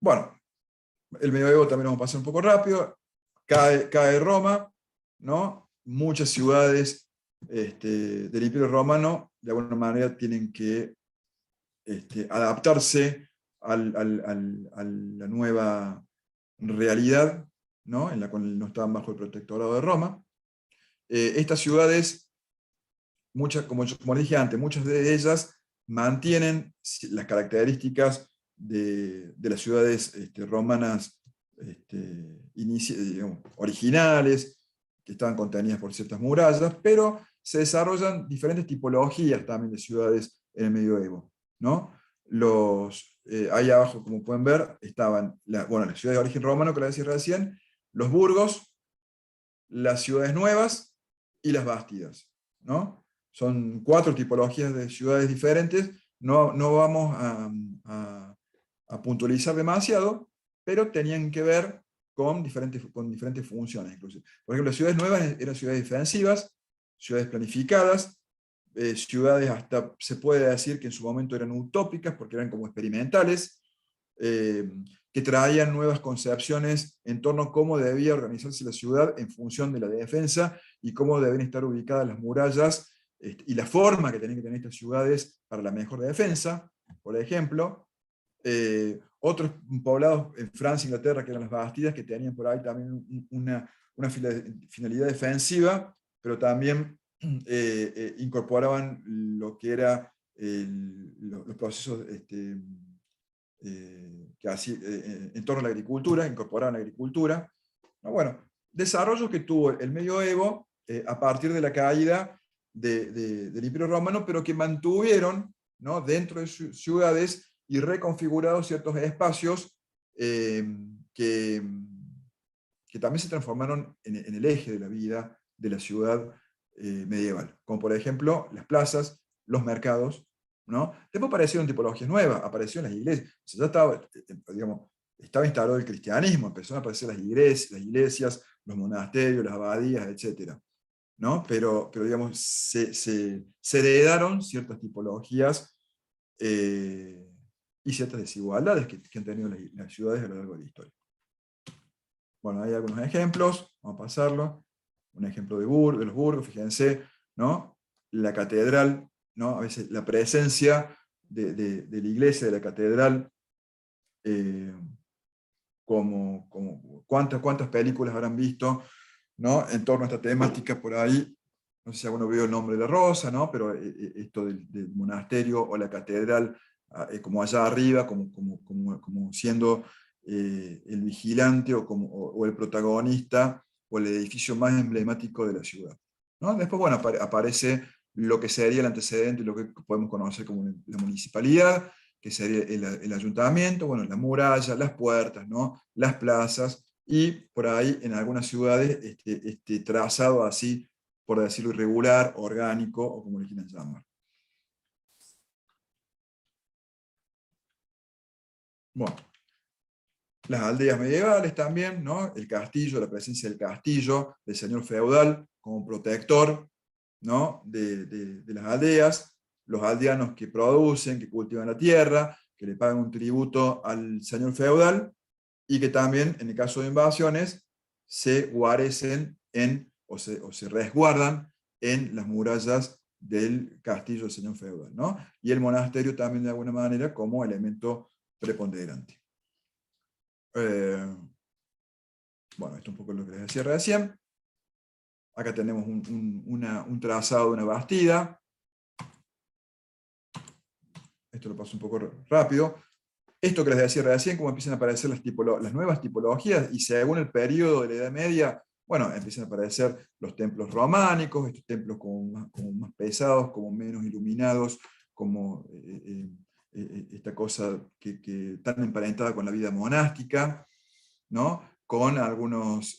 Bueno, el medioevo también vamos a pasar un poco rápido. Cae Roma, ¿no? Muchas ciudades del Imperio Romano de alguna manera tienen que adaptarse a la nueva realidad, ¿no? En la cual no estaban bajo el protectorado de Roma. Estas ciudades, como dije antes, muchas de ellas mantienen las características de las ciudades romanas digamos, originales, que estaban contenidas por ciertas murallas, pero se desarrollan diferentes tipologías también de ciudades en el medioevo, ¿no? Ahí abajo, como pueden ver, estaban las ciudades de origen romano, que les decía recién, los burgos, las ciudades nuevas y las bastidas, ¿no? Son 4 tipologías de ciudades diferentes, no vamos a puntualizar demasiado, pero tenían que ver con diferentes funciones. Inclusive. Por ejemplo, las ciudades nuevas eran ciudades defensivas, ciudades planificadas, ciudades hasta se puede decir que en su momento eran utópicas porque eran como experimentales, que traían nuevas concepciones en torno a cómo debía organizarse la ciudad en función de la defensa y cómo deben estar ubicadas las murallas y la forma que tenían que tener estas ciudades para la mejor defensa, por ejemplo. Otros poblados en Francia e Inglaterra, que eran las bastidas, que tenían por ahí también una finalidad defensiva, pero también incorporaban lo que era los procesos en torno a la agricultura, incorporaban la agricultura. Bueno, desarrollos que tuvo el medioevo a partir de la caída del Imperio Romano, pero que mantuvieron, ¿no?, dentro de sus ciudades y reconfigurados ciertos espacios que también se transformaron en el eje de la vida de la ciudad medieval, como por ejemplo las plazas, los mercados, ¿no? Después aparecieron tipologías nuevas, aparecieron las iglesias, o sea, ya estaba, digamos, estaba instalado el cristianismo, empezaron a aparecer las iglesias, los monasterios, las abadías, etc. ¿No? Pero digamos, se heredaron ciertas tipologías y ciertas desigualdades que han tenido las ciudades a lo largo de la historia. Bueno, hay algunos ejemplos, vamos a pasarlo. Un ejemplo de los burgos, fíjense, ¿no? La catedral, ¿no? A veces la presencia de la iglesia, de la catedral, cuántas películas habrán visto, ¿no?, en torno a esta temática por ahí. No sé si alguno vio El nombre de la rosa, ¿no?, pero esto del monasterio o la catedral, como allá arriba, como siendo el vigilante o el protagonista o el edificio más emblemático de la ciudad, ¿no? Después, bueno, aparece lo que sería el antecedente, lo que podemos conocer como la municipalidad, que sería el ayuntamiento, bueno, la muralla, las puertas, ¿no?, las plazas, y por ahí en algunas ciudades este trazado así, por decirlo, irregular, orgánico, o como le quieran llamar. Bueno, las aldeas medievales también, ¿no? El castillo, la presencia del castillo, del señor feudal como protector, ¿no?, de las aldeas, los aldeanos que producen, que cultivan la tierra, que le pagan un tributo al señor feudal, y que también, en el caso de invasiones, se guarecen o se resguardan en las murallas del castillo del señor feudal, ¿no? Y el monasterio también, de alguna manera, como elemento preponderante. Bueno, esto es un poco lo que les decía recién. Acá tenemos un trazado de una bastida. Esto lo paso un poco rápido. Esto que les decía recién, cómo empiezan a aparecer las nuevas tipologías, y según el periodo de la Edad Media, bueno, empiezan a aparecer los templos románicos, estos templos como más pesados, como menos iluminados, como esta cosa que tan emparentada con la vida monástica, ¿no?, con algunos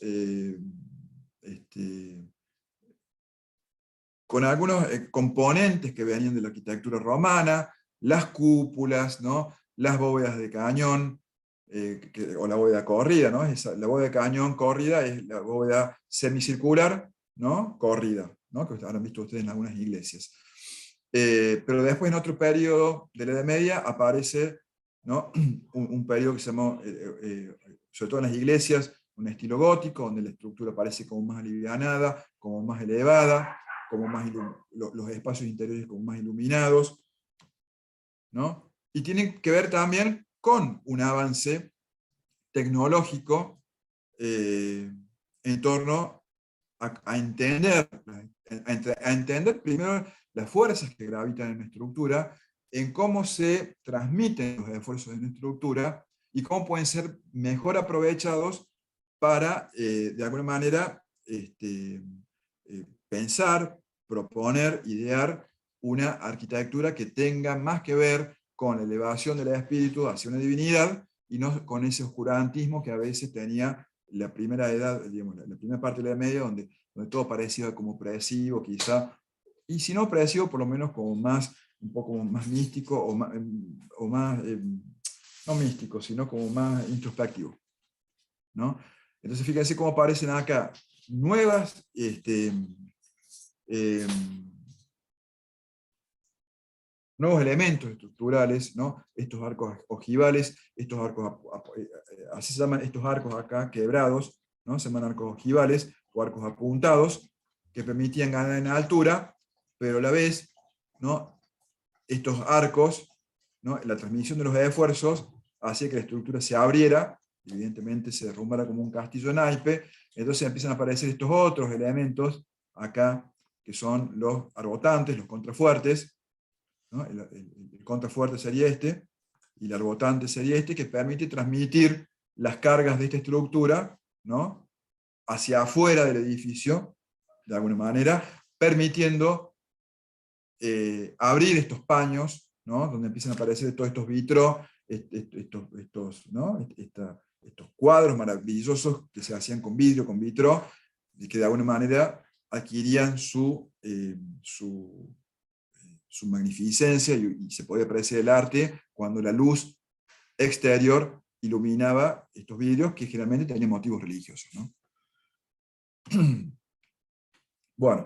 componentes que venían de la arquitectura romana, las cúpulas, ¿no?, las bóvedas de cañón, o la bóveda corrida, ¿no? La bóveda de cañón corrida es la bóveda semicircular, ¿no?, corrida, ¿no?, que habrán visto ustedes en algunas iglesias. Pero después, en otro periodo de la Edad Media, aparece, ¿no?, un periodo que se llamó, sobre todo en las iglesias, un estilo gótico, donde la estructura parece como más alivianada, como más elevada, como los espacios interiores como más iluminados, ¿no? Y tienen que ver también con un avance tecnológico en torno a entender primero las fuerzas que gravitan en la estructura, en cómo se transmiten los esfuerzos en la estructura y cómo pueden ser mejor aprovechados para, de alguna manera, pensar, proponer, idear una arquitectura que tenga más que ver con la elevación del espíritu hacia una divinidad, y no con ese oscurantismo que a veces tenía la primera edad, digamos, la primera parte de la Edad Media, donde todo parecía como predecivo, quizá, y si no predecivo, por lo menos como más, un poco más místico, o más no místico, sino como más introspectivo, ¿no? Entonces fíjense cómo aparecen acá nuevas nuevos elementos estructurales, ¿no? Estos arcos ojivales, estos arcos, así se llaman estos arcos acá, quebrados, ¿no? Se llaman arcos ojivales o arcos apuntados, que permitían ganar en altura, pero a la vez, ¿no? Estos arcos, ¿no? La transmisión de los esfuerzos hacía que la estructura se abriera, evidentemente se derrumbara como un castillo de naipe, entonces empiezan a aparecer estos otros elementos acá, que son los arbotantes, los contrafuertes, ¿no? El contrafuerte sería este, y el arbotante sería este, que permite transmitir las cargas de esta estructura, ¿no? Hacia afuera del edificio, de alguna manera, permitiendo abrir estos paños, ¿no? Donde empiezan a aparecer todos estos vitros, ¿no? Estos cuadros maravillosos que se hacían con vidrio, con vitro, y que de alguna manera adquirían su magnificencia, y se podía apreciar el arte cuando la luz exterior iluminaba estos vidrios, que generalmente tenían motivos religiosos, ¿no? Bueno,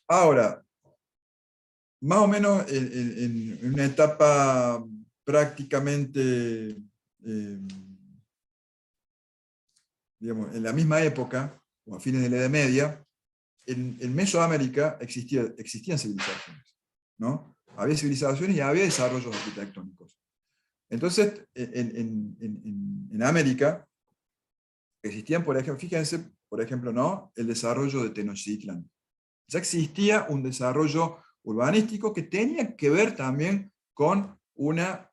ahora, más o menos en una etapa prácticamente, digamos, en la misma época, o a fines de la Edad Media, en Mesoamérica existían civilizaciones, ¿no? Había civilizaciones y había desarrollos arquitectónicos. Entonces, en América existían, por ejemplo, fíjense, por ejemplo, ¿no? El desarrollo de Tenochtitlán. Ya existía un desarrollo urbanístico que tenía que ver también con una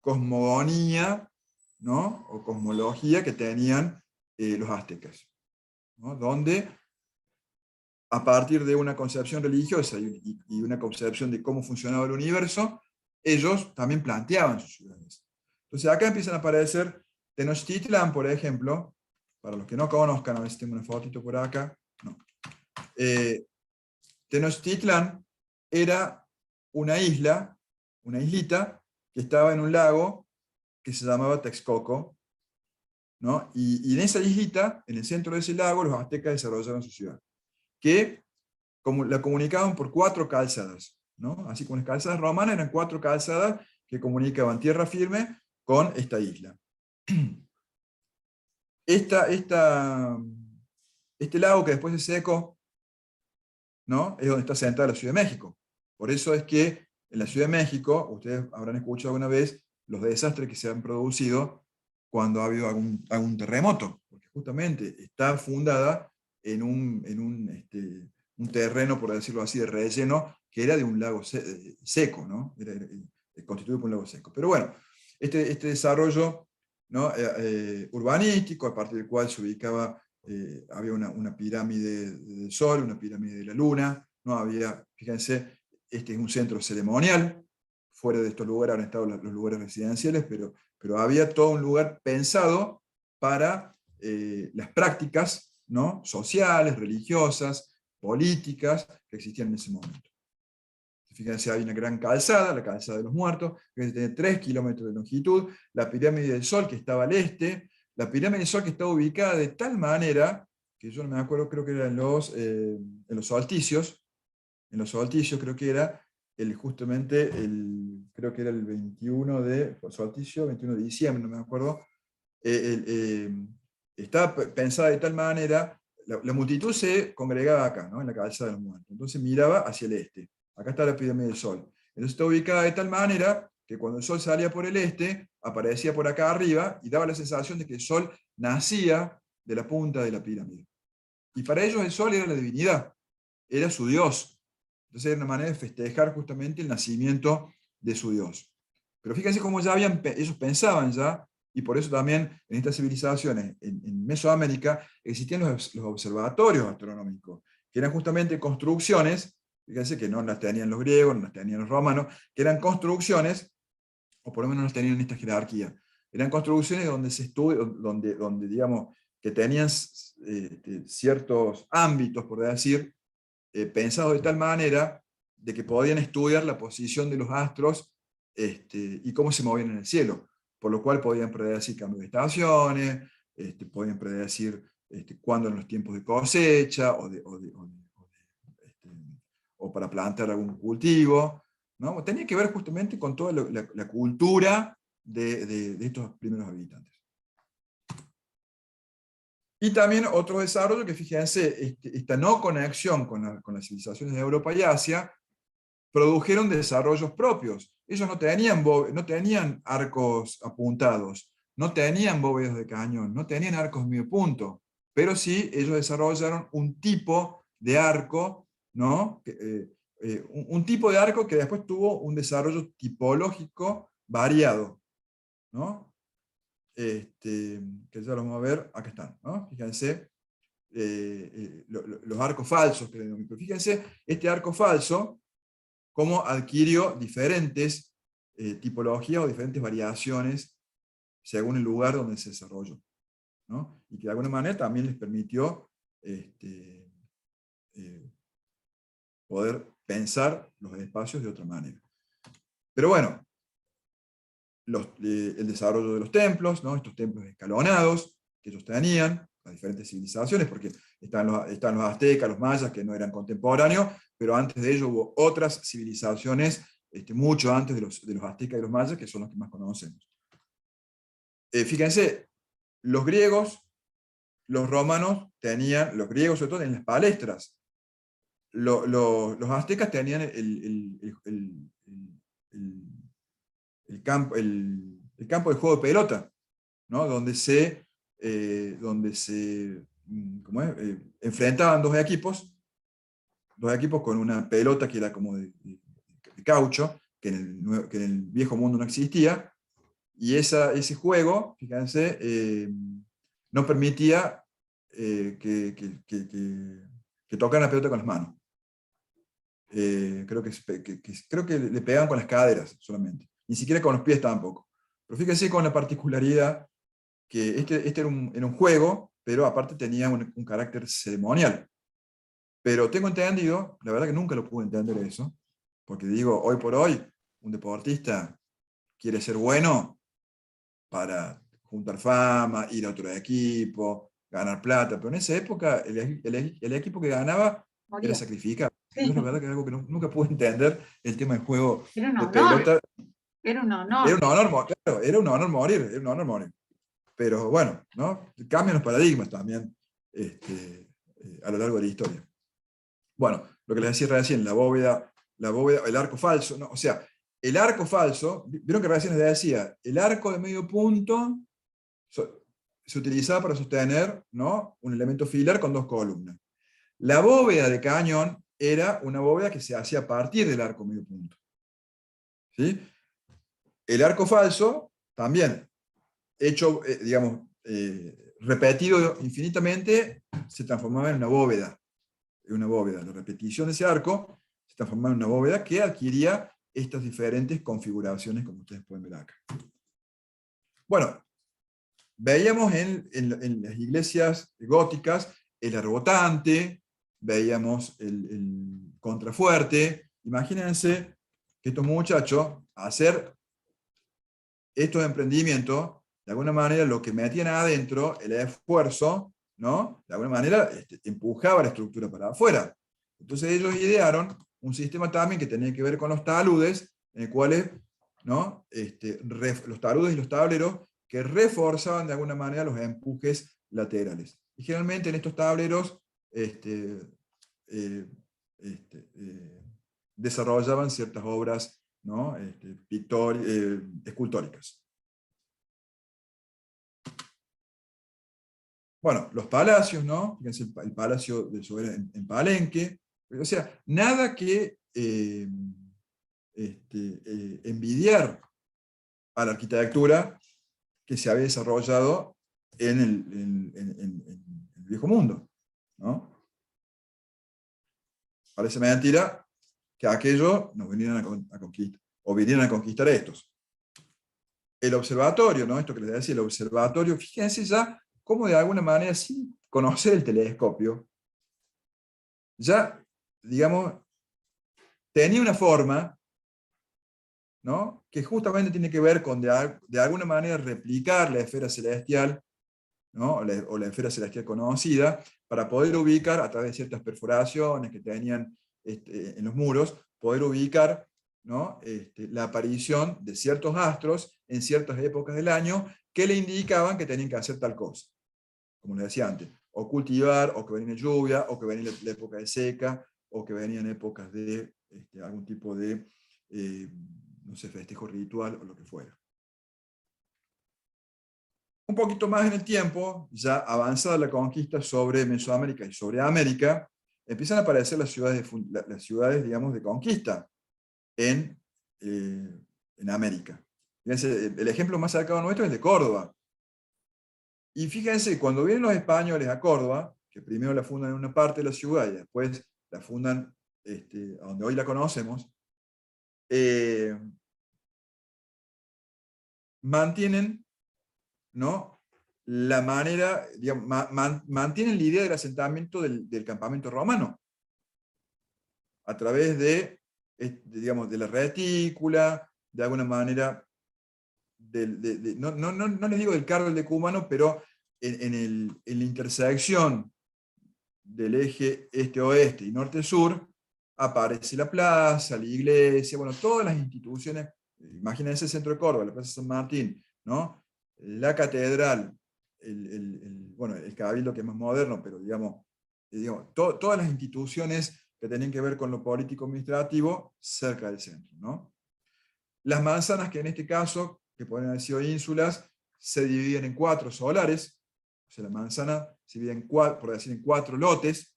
cosmogonía, ¿no? O cosmología que tenían los aztecas, ¿no? Donde a partir de una concepción religiosa y una concepción de cómo funcionaba el universo, ellos también planteaban sus ciudades. Entonces acá empiezan a aparecer Tenochtitlán, por ejemplo, para los que no conozcan, a ver si tengo una fotito por acá. No. Tenochtitlán era una isla, una islita, que estaba en un lago que se llamaba Texcoco, ¿no? Y en esa islita, en el centro de ese lago, los aztecas desarrollaron su ciudad, que la comunicaban por 4 calzadas, ¿no? Así como las calzadas romanas eran 4 calzadas que comunicaban tierra firme con esta isla. Este lago que después se secó, ¿no? Es donde está sentada la Ciudad de México. Por eso es que en la Ciudad de México, ustedes habrán escuchado alguna vez los desastres que se han producido cuando ha habido algún terremoto, porque justamente está fundada en un terreno, por decirlo así, de relleno, que era de un lago seco, ¿no? Era constituido por un lago seco. Pero bueno, este desarrollo, ¿no? Urbanístico, a partir del cual se ubicaba, había una pirámide del Sol, una pirámide de la Luna, ¿no? Había, fíjense, este es un centro ceremonial, fuera de estos lugares han estado los lugares residenciales, pero había todo un lugar pensado para las prácticas, ¿no? Sociales, religiosas, políticas que existían en ese momento. Fíjense, hay una gran calzada, la calzada de los muertos, que tiene 3 kilómetros de longitud, la pirámide del Sol que estaba al este, la pirámide del Sol que estaba ubicada de tal manera, que yo no me acuerdo, creo que era en los solsticios creo que era, justamente, creo que era el 21 de solsticio, 21 de diciembre, no me acuerdo, estaba pensada de tal manera, la multitud se congregaba acá, ¿no? En la calzada de los muertos, entonces miraba hacia el este. Acá está la pirámide del Sol. Entonces está ubicada de tal manera que cuando el Sol salía por el este, aparecía por acá arriba y daba la sensación de que el Sol nacía de la punta de la pirámide. Y para ellos el Sol era la divinidad, era su Dios. Entonces era una manera de festejar justamente el nacimiento de su Dios. Pero fíjense cómo ya ellos pensaban ya, y por eso también en estas civilizaciones, en Mesoamérica, existían los observatorios astronómicos, que eran justamente construcciones. Fíjense que no las tenían los griegos, no las tenían los romanos, que eran construcciones, o por lo menos no las tenían en esta jerarquía. eran construcciones donde se estudia, donde digamos, que tenían ciertos ámbitos, por decir, pensados de tal manera de que podían estudiar la posición de los astros y cómo se movían en el cielo, por lo cual podían predecir cambios de estaciones, podían predecir cuándo eran los tiempos de cosecha, o para plantar algún cultivo, ¿no? Tenía que ver justamente con toda la cultura de estos primeros habitantes. Y también otro desarrollo que, fíjense, esta no conexión con las civilizaciones de Europa y Asia, produjeron desarrollos propios. Ellos no tenían arcos apuntados, no tenían bóvedas de cañón, no tenían arcos medio punto, pero sí ellos desarrollaron un tipo de arco, ¿no? Un tipo de arco que después tuvo un desarrollo tipológico variado, ¿no? Que ya lo vamos a ver, acá están, ¿no? Fíjense, los arcos falsos que le denominan. Fíjense, este arco falso, cómo adquirió diferentes tipologías o diferentes variaciones según el lugar donde se desarrolló, ¿no? Y que de alguna manera también les permitió poder pensar los espacios de otra manera. Pero bueno, el desarrollo de los templos, ¿no? Estos templos escalonados que ellos tenían, las diferentes civilizaciones, porque están los aztecas, los mayas, que no eran contemporáneos, pero antes de ello hubo otras civilizaciones, mucho antes de los aztecas y los mayas, que son los que más conocemos. Fíjense, los griegos, los romanos tenían, los griegos sobre todo, en las palestras. Los aztecas tenían el campo de juego de pelota, ¿no? Donde se enfrentaban dos equipos con una pelota que era como de caucho, que en el viejo mundo no existía, y ese juego, fíjense, no permitía que tocaran la pelota con las manos. Creo que le pegaban con las caderas solamente, ni siquiera con los pies tampoco. Pero fíjense con la particularidad que este era un juego, pero aparte tenía un carácter ceremonial. Pero tengo entendido, la verdad que nunca lo pude entender eso, porque digo, hoy por hoy, un deportista quiere ser bueno para juntar fama, ir a otro equipo, ganar plata, pero en esa época el equipo que ganaba era sacrificado. Sí. Yo la verdad que es algo que nunca pude entender, el tema del juego de honor. Pelota. Era un honor. Era un honor, claro, era un honor morir. Pero bueno, ¿no? Cambian los paradigmas también a lo largo de la historia. Bueno, lo que les decía recién, la bóveda, el arco falso, ¿no? O sea, el arco falso, vieron que recién les decía, el arco de medio punto se utilizaba para sostener, ¿no? Un elemento filar con dos columnas. La bóveda de cañón era una bóveda que se hacía a partir del arco medio punto. ¿Sí? El arco falso, también, hecho, repetido infinitamente, se transformaba en una bóveda. La repetición de ese arco se transformaba en una bóveda que adquiría estas diferentes configuraciones, como ustedes pueden ver acá. Bueno, veíamos en las iglesias góticas el arrobotante, veíamos el contrafuerte. Imagínense que estos muchachos, hacer estos emprendimientos, de alguna manera lo que metían adentro, el esfuerzo, ¿no? De alguna manera empujaba la estructura para afuera. Entonces ellos idearon un sistema también que tenía que ver con los taludes, en el cual, ¿no? Los taludes y los tableros que reforzaban de alguna manera los empujes laterales. Y generalmente en estos tableros desarrollaban ciertas obras, ¿no? Escultóricas. Bueno, los palacios, ¿no? Fíjense el palacio del soberano en Palenque. O sea, nada que envidiar a la arquitectura que se había desarrollado en el viejo mundo, ¿no? Parece mentira que aquellos nos vinieran a conquistar, o vinieran a conquistar estos. el observatorio, ¿no? Esto que les decía, el observatorio, fíjense ya cómo de alguna manera, sin conocer el telescopio, ya, digamos, tenía una forma, ¿no? Que justamente tiene que ver con de alguna manera replicar la esfera celestial, ¿no? O la esfera celestial conocida, para poder ubicar a través de ciertas perforaciones que tenían en los muros, poder ubicar, ¿no? La aparición de ciertos astros en ciertas épocas del año que le indicaban que tenían que hacer tal cosa, como les decía antes, o cultivar, o que venía lluvia, o que venía la época de seca, o que venían épocas de algún tipo de, no sé, festejo ritual o lo que fuera. Un poquito más en el tiempo, ya avanzada la conquista sobre Mesoamérica y sobre América, empiezan a aparecer las ciudades digamos, de conquista en, en América. Fíjense, el ejemplo más cercano nuestro es de Córdoba. Y fíjense, cuando vienen los españoles a Córdoba, que primero la fundan en una parte de la ciudad y después la fundan a donde hoy la conocemos, mantienen, ¿no?, la manera, digamos, mantienen la idea del asentamiento del campamento romano, a través digamos, de la retícula, de alguna manera, no les digo del carro del decumano, pero en la intersección del eje este-oeste y norte-sur, aparece la plaza, la iglesia, bueno, todas las instituciones, imagínense el centro de Córdoba, la Plaza San Martín, ¿no? La catedral, bueno, el cabildo que es más moderno, pero digamos, todas las instituciones que tenían que ver con lo político-administrativo cerca del centro, ¿no? Las manzanas, que en este caso, que pueden haber sido ínsulas, se dividen en 4 solares, o sea, la manzana se divide en 4, por decir, en 4 lotes.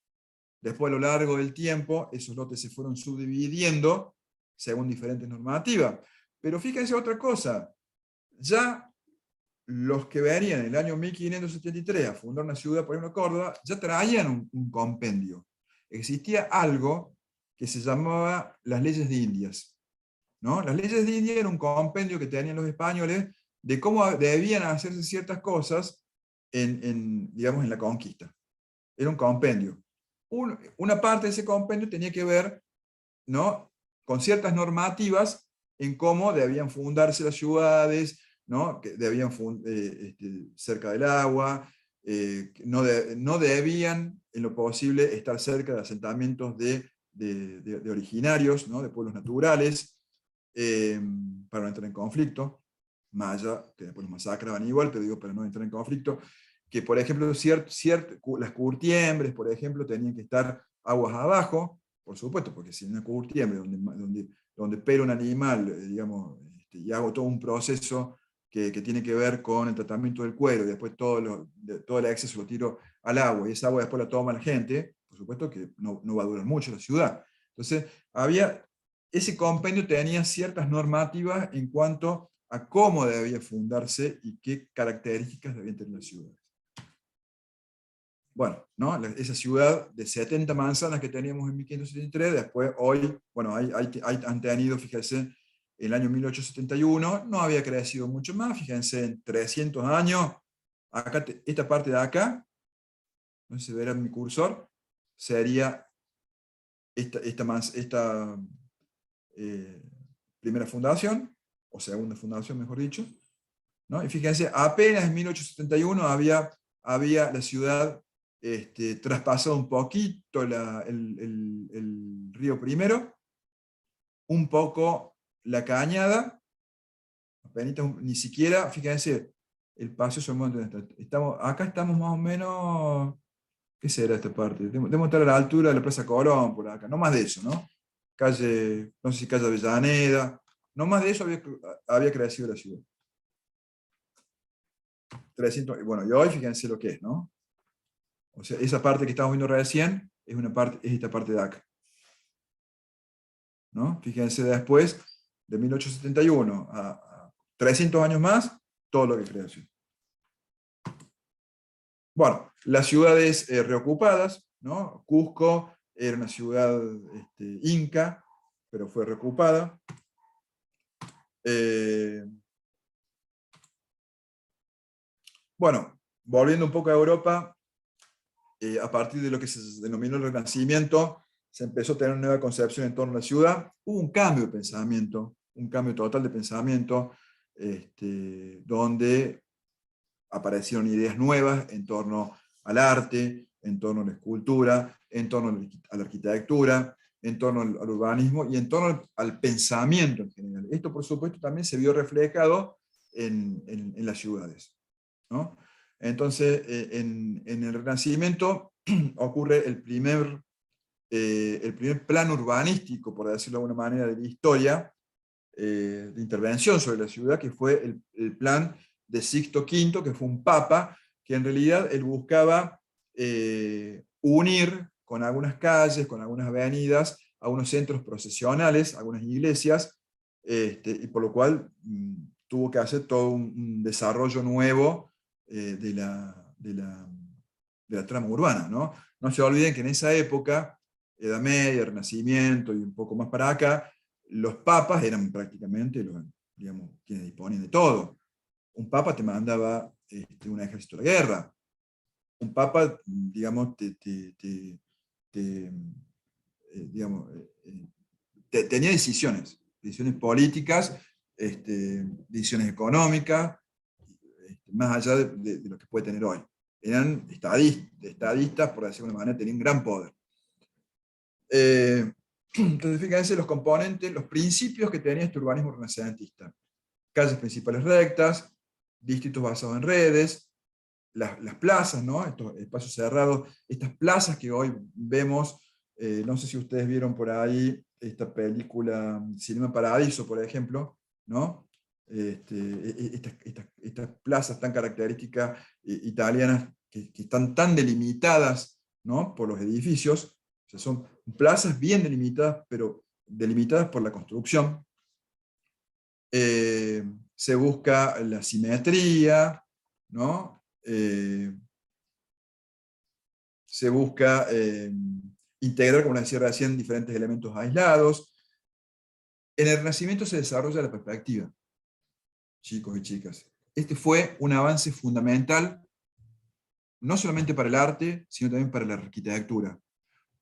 Después, a lo largo del tiempo, esos lotes se fueron subdividiendo según diferentes normativas. Pero fíjense otra cosa, ya los que venían en el año 1573 a fundar una ciudad, por ejemplo Córdoba, ya traían un compendio. Existía algo que se llamaba las leyes de Indias, ¿no? Las leyes de Indias era un compendio que tenían los españoles de cómo debían hacerse ciertas cosas digamos, en la conquista. Era un compendio. Una parte de ese compendio tenía que ver, ¿no?, con ciertas normativas en cómo debían fundarse las ciudades, ¿no?, que debían cerca del agua, no debían, en lo posible, estar cerca de asentamientos de originarios, ¿no?, de pueblos naturales, para no entrar en conflicto, más allá que después los masacraban igual, pero digo, para no entrar en conflicto, que por ejemplo las curtiembres, por ejemplo, tenían que estar aguas abajo, por supuesto, porque si en una curtiembre donde pela un animal, digamos, y hago todo un proceso que tiene que ver con el tratamiento del cuero, y después todo el exceso lo tiro al agua, y esa agua después la toma la gente, por supuesto que no va a durar mucho la ciudad. Entonces, ese compendio tenía ciertas normativas en cuanto a cómo debía fundarse y qué características debía tener la ciudad. Bueno, ¿no?, esa ciudad de 70 manzanas que teníamos en 1573, después hoy, bueno, han tenido, fíjense, en el año 1871, no había crecido mucho más, fíjense, en 300 años, acá, esta parte de acá, no sé si verán mi cursor, sería esta primera fundación, o segunda fundación, mejor dicho, ¿no? Y fíjense, apenas en 1871 había la ciudad traspasado un poquito el río Primero, un poco la Cañada, apenas, ni siquiera, fíjense, el Paseo San Monte, acá estamos más o menos, ¿qué será esta parte? Debemos estar a la altura de la Plaza Colón, por acá, no más de eso, ¿no? Calle, no sé si calle Avellaneda, no más de eso había crecido la ciudad. 300, bueno, y hoy fíjense lo que es, ¿no? O sea, esa parte que estamos viendo recién es esta parte de acá, ¿no? Fíjense después, de 1871 a 300 años más, todo lo que creció. Bueno, las ciudades reocupadas, ¿no? Cusco era una ciudad inca, pero fue reocupada. bueno, volviendo un poco a Europa, a partir de lo que se denominó el Renacimiento, se empezó a tener una nueva concepción en torno a la ciudad. Hubo un cambio de pensamiento, un cambio total de pensamiento, donde aparecieron ideas nuevas en torno al arte, en torno a la escultura, en torno a la arquitectura, en torno al urbanismo y en torno al pensamiento en general. Esto, por supuesto, también se vio reflejado en las ciudades, ¿no? Entonces, en el Renacimiento ocurre el primer plan urbanístico, por decirlo de alguna manera, de la historia, de intervención sobre la ciudad, que fue el plan de Sixto V, que fue un papa, que en realidad él buscaba unir con algunas calles, con algunas avenidas, a unos centros procesionales, algunas iglesias, y por lo cual tuvo que hacer todo un desarrollo nuevo de la trama urbana, ¿no? No se olviden que en esa época, Edad Media, Renacimiento y un poco más para acá, los papas eran prácticamente digamos, quienes disponían de todo. Un papa te mandaba un ejército de guerra. Un papa, digamos, digamos, tenía decisiones políticas, decisiones económicas, más allá de lo que puede tener hoy. Eran estadistas, por decirlo de una manera, tenían gran poder. Entonces, fíjense los componentes, los principios que tenía este urbanismo renacentista. Calles principales rectas, distritos basados en redes, las plazas, ¿no? Estos espacios cerrados, estas plazas que hoy vemos, no sé si ustedes vieron por ahí esta película Cinema Paradiso, por ejemplo, ¿no? Estas plazas tan características italianas que están tan delimitadas, ¿no? Por los edificios, o sea, son plazas bien delimitadas, pero delimitadas por la construcción. Se busca la simetría, ¿no? Se busca integrar, como les decía recién, diferentes elementos aislados. En el Renacimiento se desarrolla la perspectiva, chicos y chicas. Este fue un avance fundamental, no solamente para el arte, sino también para la arquitectura.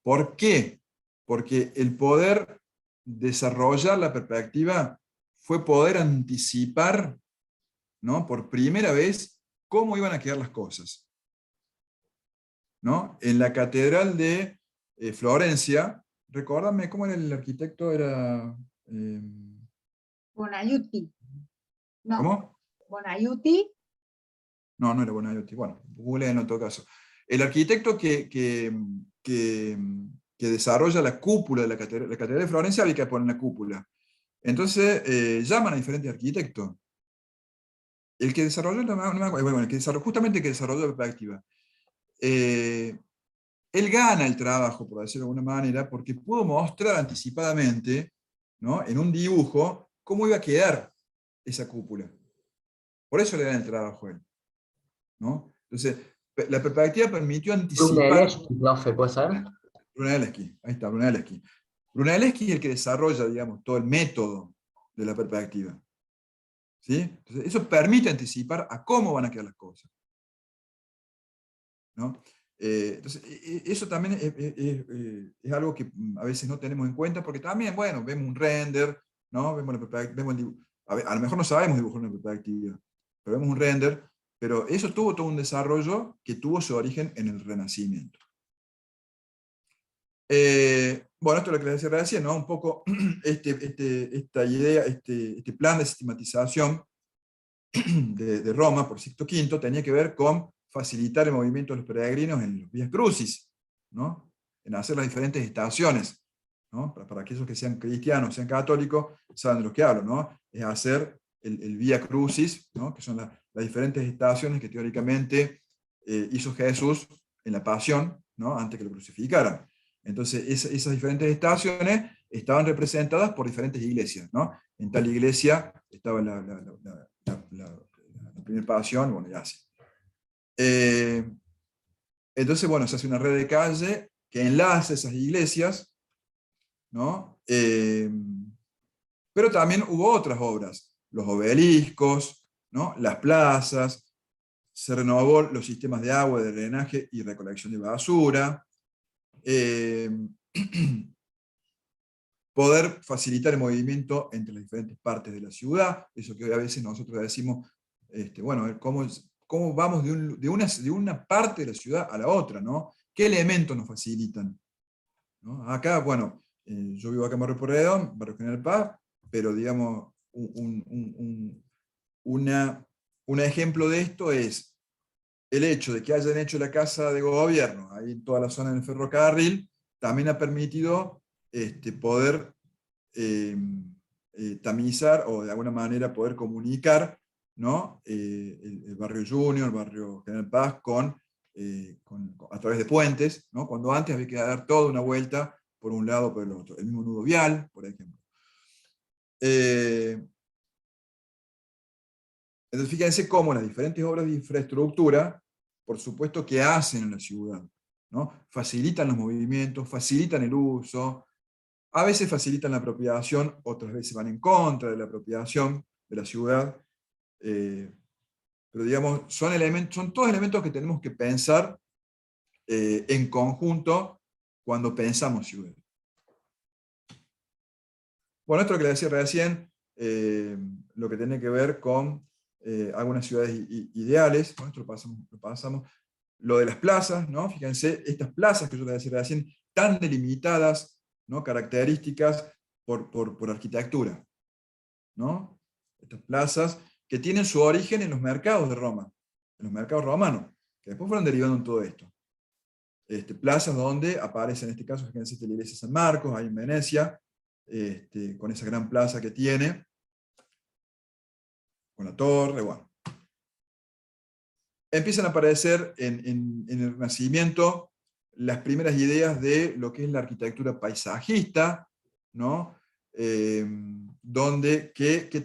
¿Por qué? Porque el poder desarrollar la perspectiva fue poder anticipar, ¿no? Por primera vez, cómo iban a quedar las cosas, ¿no? En la catedral de Florencia, recuérdame cómo era el arquitecto, era... Bonaiuti. No. ¿Cómo? Bonaiuti. No, no era Bonaiuti. Bueno, google en todo caso. El arquitecto que desarrolla la cúpula de la catedral de Florencia había que poner la cúpula. Entonces llaman a diferentes arquitectos. El que desarrolló, justamente el que desarrolló la perspectiva. Él gana el trabajo, por decirlo de alguna manera, porque pudo mostrar anticipadamente, ¿no? En un dibujo, cómo iba a quedar esa cúpula. Por eso le dan el trabajo a él, ¿no? Entonces, la perspectiva permitió anticipar... Brunelleschi, profe, ¿puede ser? Brunelleschi, ahí está, Brunelleschi. Brunelleschi es el que desarrolla, digamos, todo el método de la perspectiva. ¿Sí? Entonces, eso permite anticipar a cómo van a quedar las cosas, ¿no? Entonces, eso también es algo que a veces no tenemos en cuenta, porque también, bueno, vemos un render, ¿no? Vemos el dibujo. A lo mejor no sabemos dibujar una perspectiva, pero vemos un render, pero eso tuvo todo un desarrollo que tuvo su origen en el Renacimiento. Bueno, esto es lo que les decía recién, ¿no? Un poco esta idea, este plan de sistematización de Roma por Sixto V tenía que ver con facilitar el movimiento de los peregrinos en los Vías Crucis, ¿no? En hacer las diferentes estaciones, ¿no? Para aquellos que sean cristianos, sean católicos, saben de lo que hablo, ¿no? Es hacer el Vía Crucis, ¿no? Que son las diferentes estaciones que teóricamente hizo Jesús en la pasión, ¿no? Antes que lo crucificaran. Entonces, esas diferentes estaciones estaban representadas por diferentes iglesias, ¿no? En tal iglesia estaba la primera pasión, bueno, ya así. Entonces, bueno, se hace una red de calle que enlace esas iglesias, ¿no? Pero también hubo otras obras, los obeliscos, ¿no? Las plazas, se renovó los sistemas de agua, de drenaje y recolección de basura. Poder facilitar el movimiento entre las diferentes partes de la ciudad, eso que hoy a veces nosotros decimos, bueno, cómo vamos de una parte de la ciudad a la otra, ¿no? ¿Qué elementos nos facilitan? ¿No? Acá, bueno, yo vivo acá en Barrio Pueyrredón, Barrio General Paz, pero digamos, un ejemplo de esto es el hecho de que hayan hecho la casa de gobierno, ahí en toda la zona del ferrocarril, también ha permitido poder tamizar o de alguna manera poder comunicar, ¿no? El barrio Junior, el barrio General Paz, a través de puentes, ¿no? Cuando antes había que dar toda una vuelta por un lado o por el otro. El mismo nudo vial, por ejemplo. Entonces fíjense cómo las diferentes obras de infraestructura, por supuesto que hacen en la ciudad, ¿no? Facilitan los movimientos, facilitan el uso, a veces facilitan la apropiación, otras veces van en contra de la apropiación de la ciudad, pero digamos, son todos elementos que tenemos que pensar en conjunto cuando pensamos ciudad. Bueno, esto es lo que le decía recién, lo que tiene que ver con algunas ciudades ideales, bueno, esto lo pasamos. Lo de las plazas, ¿no? Fíjense, estas plazas que yo les decía recién, tan delimitadas, ¿no? Características por arquitectura, ¿no? Estas plazas que tienen su origen en los mercados de Roma, en los mercados romanos, que después fueron derivando en todo esto. Plazas donde aparece, en este caso, fíjense, la iglesia de San Marcos, ahí en Venecia, con esa gran plaza que tiene, con la torre, bueno. Empiezan a aparecer en el Renacimiento las primeras ideas de lo que es la arquitectura paisajista, ¿no? Que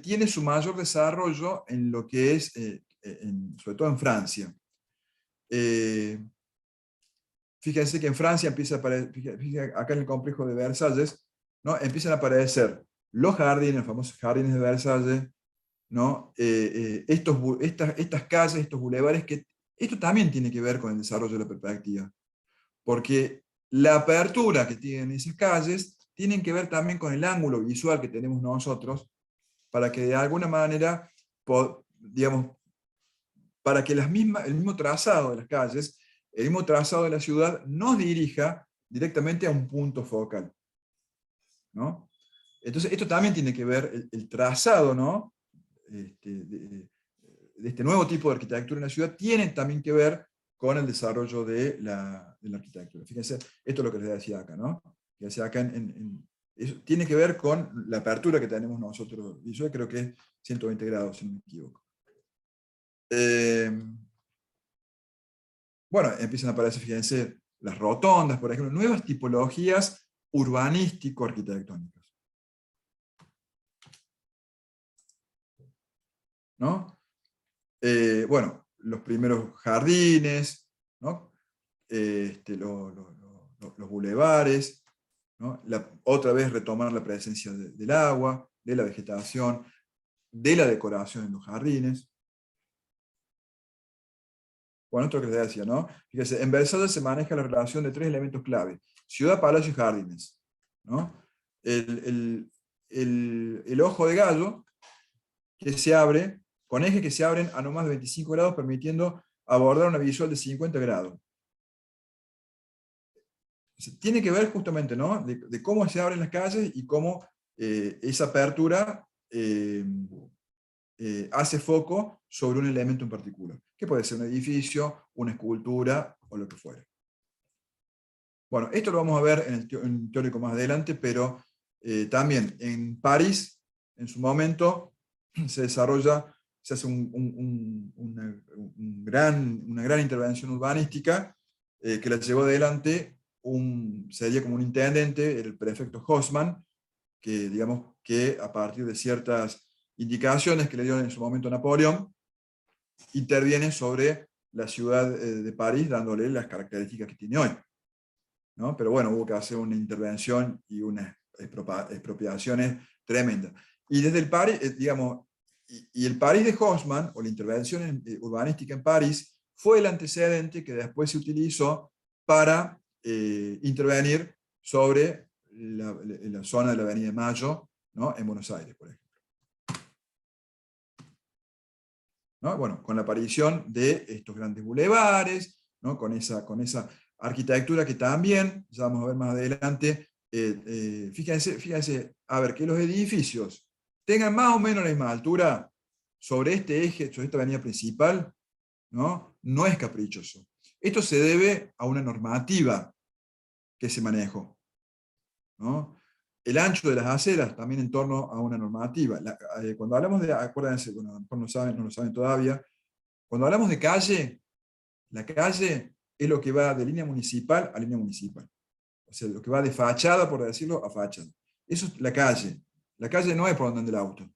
tiene su mayor desarrollo en lo que es, sobre todo en Francia. Fíjense que en Francia empieza a aparecer, fíjense acá en el complejo de Versalles, ¿no? Empiezan a aparecer los jardines, los famosos jardines de Versalles, ¿no? Estas calles, estos bulevares, que esto también tiene que ver con el desarrollo de la perspectiva, porque la apertura que tienen esas calles tienen que ver también con el ángulo visual que tenemos nosotros, para que de alguna manera, digamos, para que el mismo trazado de las calles, el mismo trazado de la ciudad, nos dirija directamente a un punto focal, ¿no? Entonces, esto también tiene que ver, el trazado, ¿no? De este nuevo tipo de arquitectura en la ciudad tiene también que ver con el desarrollo de la arquitectura. Fíjense, esto es lo que les decía acá, ¿no? Que decía acá eso tiene que ver con la apertura que tenemos nosotros, y yo creo que es 120 grados, si no me equivoco. Bueno, empiezan a aparecer, fíjense, las rotondas, por ejemplo, nuevas tipologías urbanístico-arquitectónicas, ¿no? Bueno, los primeros jardines, ¿no? Los bulevares, ¿no? Otra vez retomar la presencia del agua, de la vegetación, de la decoración en los jardines. Bueno, esto que les decía, ¿no? Fíjense, en Versalles se maneja la relación de tres elementos clave: ciudad, palacio y jardines, ¿no? El ojo de gallo, que se abre, con ejes que se abren a no más de 25 grados, permitiendo abordar una visual de 50 grados. Tiene que ver justamente, ¿no? de cómo se abren las calles y cómo esa apertura hace foco sobre un elemento en particular, que puede ser un edificio, una escultura o lo que fuera. Bueno, esto lo vamos a ver en el teórico más adelante, pero también en París, en su momento, se hace una gran intervención urbanística que la llevó adelante sería como un intendente, el prefecto Haussmann, que digamos que a partir de ciertas indicaciones que le dio en su momento Napoleón, interviene sobre la ciudad de París, dándole las características que tiene hoy, ¿no? Pero bueno, hubo que hacer una intervención y unas expropiaciones tremendas. Y desde el París, digamos, y el París de Haussmann, o la intervención urbanística en París, fue el antecedente que después se utilizó para intervenir sobre la zona de la Avenida de Mayo, ¿no? En Buenos Aires, por ejemplo. ¿No? Bueno, con la aparición de estos grandes bulevares, ¿no? Con esa arquitectura que también, ya vamos a ver más adelante, fíjense, a ver, que los edificios tengan más o menos la misma altura sobre este eje, sobre esta avenida principal, no es caprichoso. Esto se debe a una normativa que se manejó, ¿no? El ancho de las aceras también en torno a una normativa. Cuando hablamos de, acuérdense, bueno, no lo saben todavía, cuando hablamos de calle, la calle es lo que va de línea municipal a línea municipal. O sea, lo que va de fachada, por decirlo, a fachada. Eso es la calle. La calle no es por donde anda el auto,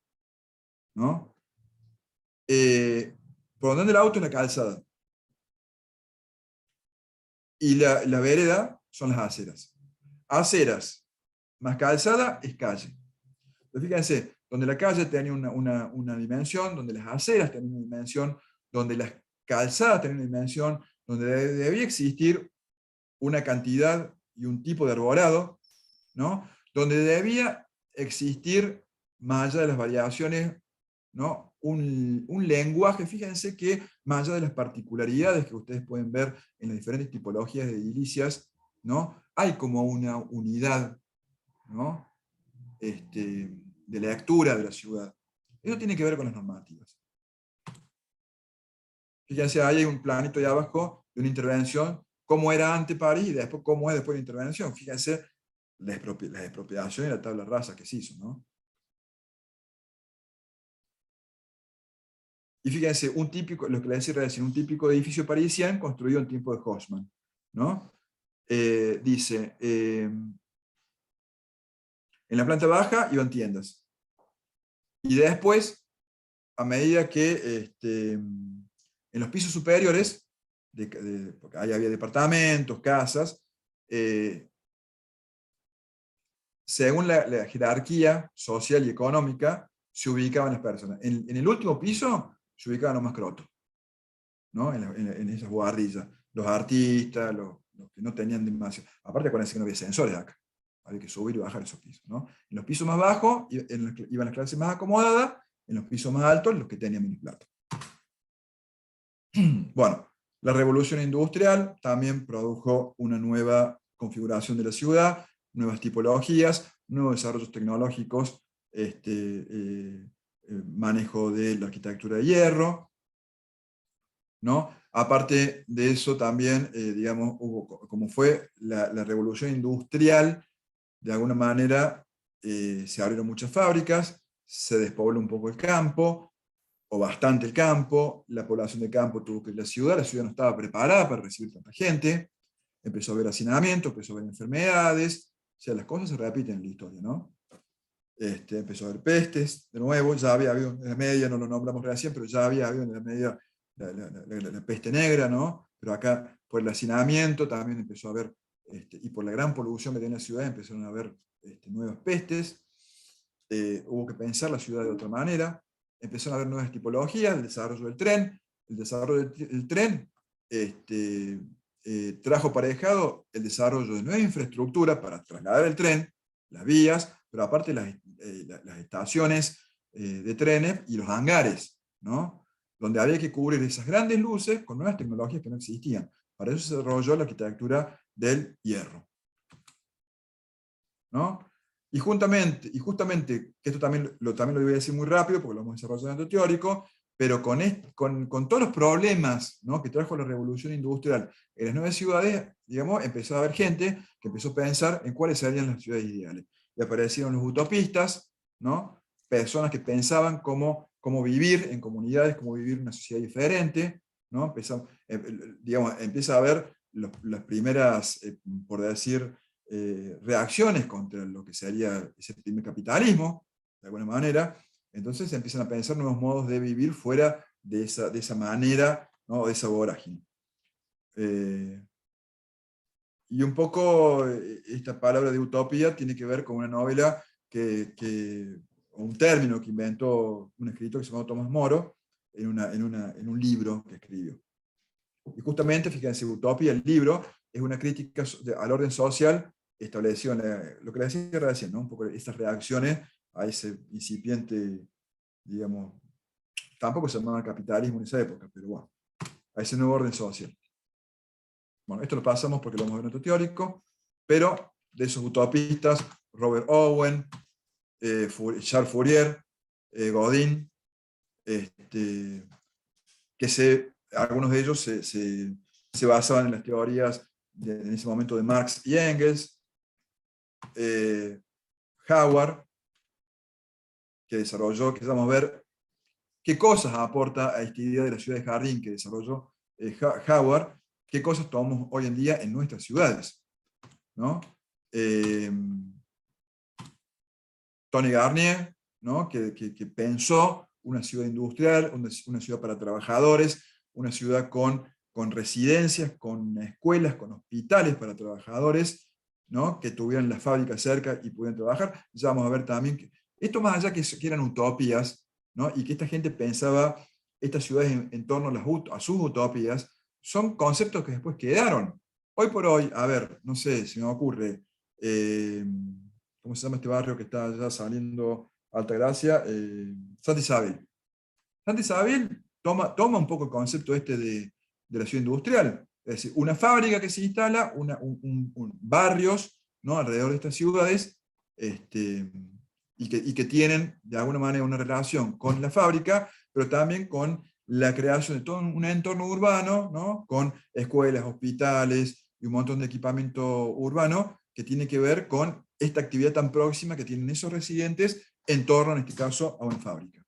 ¿no? Por donde anda el auto es la calzada. Y la vereda son las aceras. Aceras más calzada es calle. Entonces, fíjense, donde la calle tenía una dimensión, donde las aceras tenían una dimensión, donde las calzadas tenían una dimensión, donde debía existir una cantidad y un tipo de arborado, ¿no? Donde debía existir, más allá de las variaciones, ¿no? Un lenguaje, fíjense que más allá de las particularidades que ustedes pueden ver en las diferentes tipologías de edilicias, ¿no? Hay como una unidad, ¿no? De lectura de la ciudad. Eso tiene que ver con las normativas. Fíjense, ahí hay un planito de abajo de una intervención, cómo era antes París y después cómo es después de la intervención. Fíjense la expropiación y la tabla rasa que se hizo, ¿no? Y fíjense, lo que les decía recién, un típico edificio parisien construido en tiempo de Haussmann, ¿no? Dice, en la planta baja iban tiendas. Y después, a medida que en los pisos superiores, porque ahí había departamentos, casas, según la jerarquía social y económica, se ubicaban las personas. En el último piso se ubicaban los más crotos, ¿no? En esas guarrillas. Los artistas, los que no tenían demasiado. Aparte, acuérdense que no había sensores acá. Había que subir y bajar esos pisos, ¿no? En los pisos más bajos iban las clases más acomodadas, en los pisos más altos los que tenían menos plata. Bueno, la revolución industrial también produjo una nueva configuración de la ciudad, nuevas tipologías, nuevos desarrollos tecnológicos, manejo de la arquitectura de hierro, ¿no? Aparte de eso también, digamos, como fue la revolución industrial, de alguna manera se abrieron muchas fábricas, se despobló un poco el campo, o bastante el campo, la población de campo tuvo que ir a la ciudad no estaba preparada para recibir tanta gente, empezó a haber hacinamiento, empezó a haber enfermedades, o sea, las cosas se repiten en la historia, ¿no? Empezó a haber pestes, de nuevo, ya había habido en la media, no lo nombramos recién, pero ya había habido en la media la peste negra, ¿no? Pero acá, por el hacinamiento, también empezó a haber, y por la gran polución que tenía la ciudad, empezaron a haber nuevas pestes, hubo que pensar la ciudad de otra manera, empezaron a haber nuevas tipologías, el desarrollo del tren, el desarrollo del tren trajo aparejado el desarrollo de nueva infraestructura para trasladar el tren, las vías, pero aparte las estaciones de trenes y los hangares, ¿no? Donde había que cubrir esas grandes luces con nuevas tecnologías que no existían. Para eso se desarrolló la arquitectura del hierro, ¿no? Y justamente, que esto también lo voy a decir muy rápido porque lo hemos desarrollado en el teórico, pero con todos los problemas, ¿no?, que trajo la revolución industrial en las nuevas ciudades, digamos, empezó a haber gente que empezó a pensar en cuáles serían las ciudades ideales. Y aparecieron los utopistas, ¿no?, personas que pensaban cómo vivir en comunidades, cómo vivir en una sociedad diferente, ¿no? Empieza a haber las primeras, por decir, reacciones contra lo que sería ese primer capitalismo, de alguna manera. Entonces empiezan a pensar nuevos modos de vivir fuera de esa manera, ¿no?, de esa vorágine. Y un poco esta palabra de utopía tiene que ver con una novela un término que inventó un escritor que se llamó Tomás Moro en un libro que escribió. Y justamente, fíjense, Utopía, el libro, es una crítica al orden social establecido en lo que le decía recién, ¿no? Un poco estas reacciones a ese incipiente, digamos, tampoco se llamaba capitalismo en esa época, pero bueno, a ese nuevo orden social. Bueno, esto lo pasamos porque lo vamos a ver en otro teórico, pero de esos utopistas, Robert Owen, Charles Fourier, Godin, que algunos de ellos se basaban en las teorías en ese momento de Marx y Engels, Howard, que desarrolló, que vamos a ver qué cosas aporta a esta idea de la ciudad de jardín que desarrolló Howard, qué cosas tomamos hoy en día en nuestras ciudades, ¿no? Tony Garnier, ¿no? que pensó una ciudad industrial, una ciudad para trabajadores, una ciudad con residencias, con escuelas, con hospitales para trabajadores, ¿no? Que tuvieran las fábricas cerca y pudieran trabajar. Ya vamos a ver también que esto, más allá que eran utopías, ¿no? Y que esta gente pensaba estas ciudades en torno a sus utopías, son conceptos que después quedaron. Hoy por hoy, a ver, no sé, se me ocurre, ¿cómo se llama este barrio que está ya saliendo Altagracia? Santa Isabel. Santa Isabel toma un poco el concepto este de la ciudad industrial. Es decir, una fábrica que se instala, barrios, ¿no? Alrededor de estas ciudades, y que tienen de alguna manera una relación con la fábrica, pero también con la creación de todo un entorno urbano, ¿no? Con escuelas, hospitales y un montón de equipamiento urbano que tiene que ver con esta actividad tan próxima que tienen esos residentes en torno, en este caso, a una fábrica.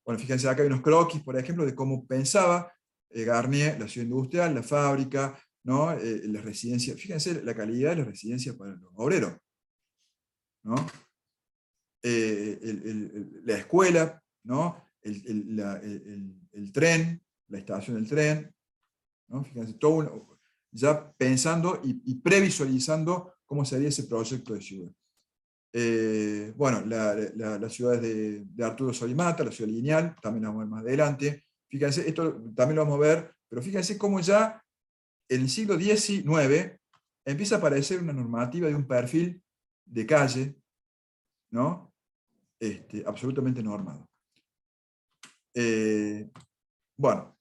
Bueno, fíjense, acá hay unos croquis, por ejemplo, de cómo pensaba Garnier la ciudad industrial, la fábrica, ¿no? Las residencias. Fíjense la calidad de las residencias para los obreros, ¿no? La escuela, ¿no? El tren, la estación del tren, ¿no? Fíjense, ya pensando y previsualizando cómo sería ese proyecto de ciudad. Bueno, las ciudades de Arturo Solimata, la ciudad lineal, también la vamos a ver más adelante. Fíjense, esto también lo vamos a ver, pero fíjense cómo ya en el siglo XIX empieza a aparecer una normativa de un perfil de calle, ¿no? Absolutamente normado. Bueno,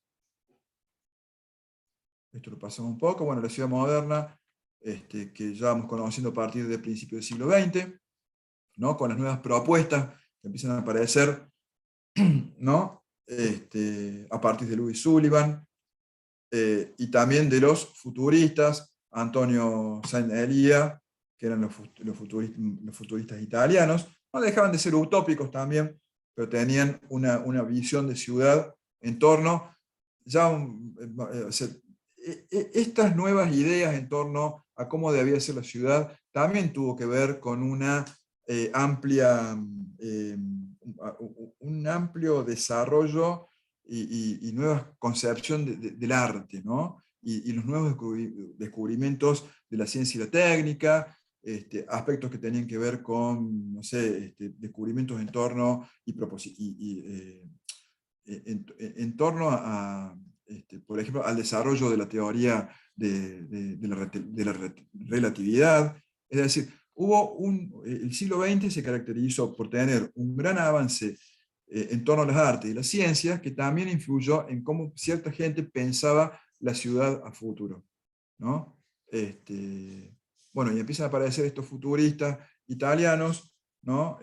esto lo pasamos un poco. Bueno, la ciudad moderna, que ya vamos conociendo a partir del principio del siglo XX, ¿no? Con las nuevas propuestas que empiezan a aparecer, ¿no? A partir de Louis Sullivan, y también de los futuristas, Antonio Saint-Elia, que eran los futuristas italianos. No dejaban de ser utópicos también, pero tenían una visión de ciudad en torno, estas nuevas ideas en torno a cómo debía ser la ciudad, también tuvo que ver con una un amplio desarrollo y nueva concepción del arte, ¿no? Y los nuevos descubrimientos de la ciencia y la técnica, aspectos que tenían que ver con, no sé, descubrimientos en torno en torno a, por ejemplo, al desarrollo de la teoría de la relatividad. Es decir, el siglo XX se caracterizó por tener un gran avance en torno a las artes y las ciencias, que también influyó en cómo cierta gente pensaba la ciudad a futuro, ¿no? Bueno, y empiezan a aparecer estos futuristas italianos, ¿no?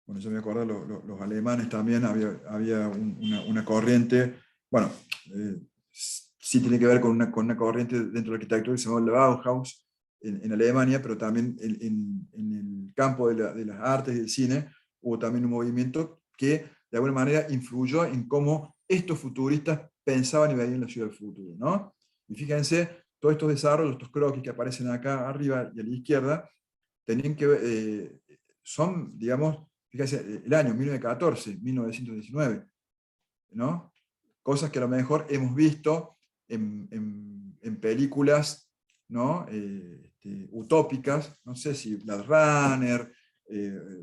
Bueno, yo me acuerdo, los alemanes también, había una corriente, bueno, sí tiene que ver con una corriente dentro de la arquitectura que se llama la Bauhaus en Alemania, pero también en el campo de las artes y del cine hubo también un movimiento que de alguna manera influyó en cómo estos futuristas pensaban y veían la ciudad del futuro, ¿no? Y fíjense, todos estos desarrollos, estos croquis que aparecen acá arriba y a la izquierda, tenían que son, digamos, fíjense, el año 1914, 1919, ¿no? Cosas que a lo mejor hemos visto en películas, ¿no? utópicas, no sé si Blade Runner,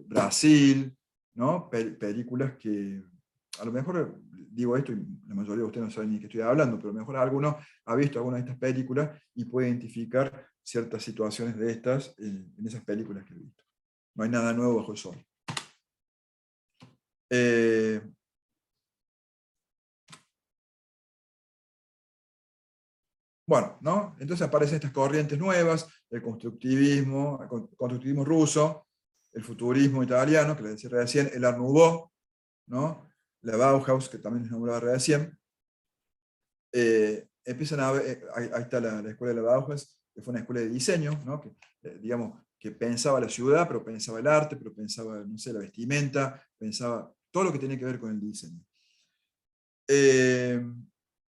Brasil, ¿no? Películas que a lo mejor digo esto y la mayoría de ustedes no saben ni de qué estoy hablando, pero a lo mejor alguno ha visto alguna de estas películas y puede identificar ciertas situaciones de estas en esas películas que he visto. No hay nada nuevo bajo el sol. Bueno, ¿no? Entonces aparecen estas corrientes nuevas, el constructivismo ruso, el futurismo italiano, que les decía recién, el Art Nouveau, ¿no? La Bauhaus, que también les nombraba recién. Empiezan a ver, ahí está la escuela de la Bauhaus, que fue una escuela de diseño, ¿no? Que, digamos, que pensaba la ciudad, pero pensaba el arte, pero pensaba, no sé, la vestimenta, pensaba todo lo que tenía que ver con el diseño.